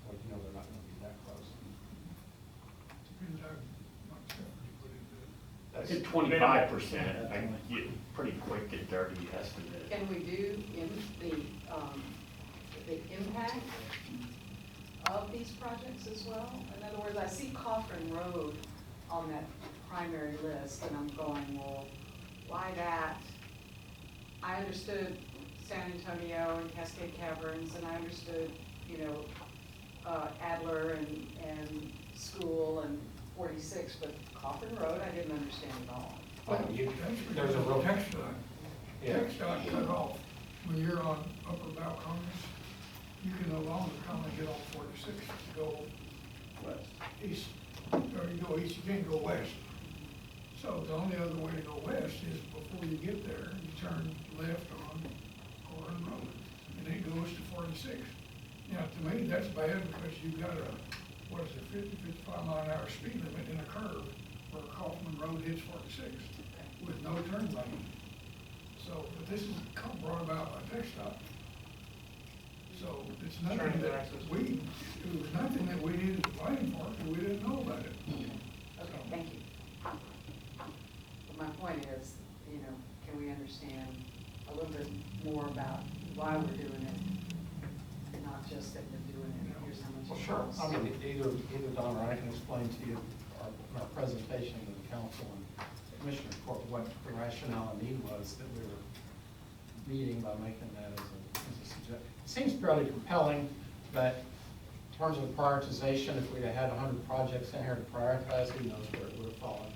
Well, you know, they're not gonna be that close. Depends how much effort you put into it. I did 25%. I can get pretty quick and dirty estimate. Can we do in the impact of these projects as well? In other words, I see Coffin Road on that primary list, and I'm going, well, why that? I understood San Antonio and Cascade Caverns, and I understood, Adler and School and 46, but Coffin Road, I didn't understand at all. There's a real. Text dot. Yeah. Text dot cut off. When you're on Upper Balcones, you can no longer come and get on 46 to go west, east, or you go east, you can't go west. So the only other way to go west is before you get there, you turn left on Corin Road, and it goes to 46. Now, to me, that's bad because you've got a what is it, 50, 55 mile an hour speed limit in a curve where Kaufman Road hits 46 with no turn lane. So, but this is brought about by TxDOT. So it's nothing Turning that access. it was nothing that we needed to blame for, because we didn't know about it. Okay, thank you. But my point is, you know, can we understand a little bit more about why we're doing it? And not just that we're doing it, here's how much Well, it sure. costs. I mean, either Don or I can explain to you our presentation to the council and Commissioner Court what the rationale and need was that we were meeting by making that as a suggestion. It seems fairly compelling, but in terms of prioritization, if we'd have had 100 projects in here to prioritize, who knows where it would have fallen.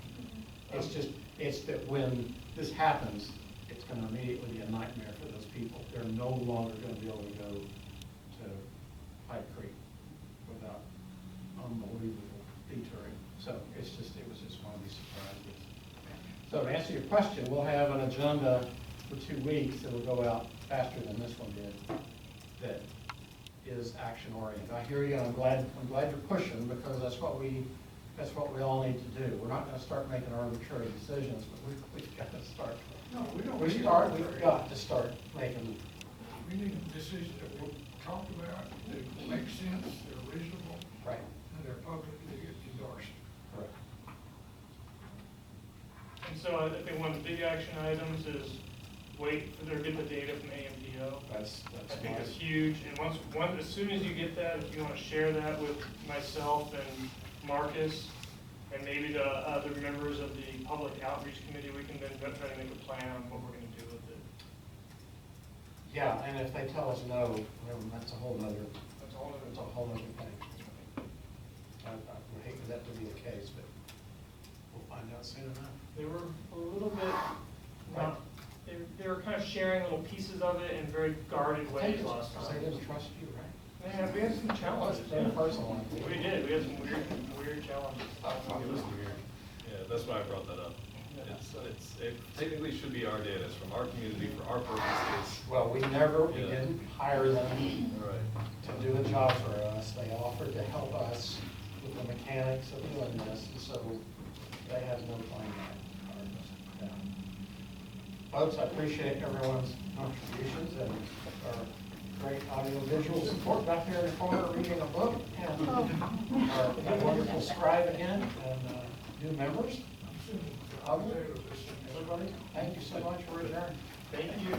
It's just, it's that when this happens, it's gonna immediately be a nightmare for those people. They're no longer gonna be able to go to Pipe Creek without unbelievable detouring. So it's just, it was just one of these surprises. So to answer your question, we'll have an agenda for 2 weeks that will go out faster than this one did, that is action oriented. I hear you, and I'm glad you're pushing, because that's what we all need to do. We're not gonna start making arbitrary decisions, but we've got to start. No, we don't. We've got to start making. We need decisions that we'll talk about, that make sense, they're reasonable, Right. and they're publicly endorsed. Correct. And so I think one of the big action items is wait for them to get the data from AMPO. That's I think it's huge, and as soon as you get that, if you wanna share that with myself and Marcus, and maybe the other members of the public outreach committee, we can then try to make a plan on what we're gonna do with it. Yeah, and if they tell us no, well, that's a whole nother, That's all that's a whole nother thing. I would hate for that to be the case, but we'll find out soon enough. They were a little bit, they were kind of sharing little pieces of it in very guarded ways last Because time. they didn't trust you, right? Yeah, we had some challenges. They're personal. We did, we had some weird challenges. It was weird. Yeah, that's why I brought that up. It technically should be our data, it's from our community, for our purposes. Well, we didn't hire them Right. to do a job for us. They offered to help us with the mechanics of doing this, and so they have no claim on it. Folks, I appreciate everyone's contributions and our great audio-visual support back there in the corner reading a book, and our wonderful scribe again, and new members. Everybody, thank you so much for adjourning. Thank you.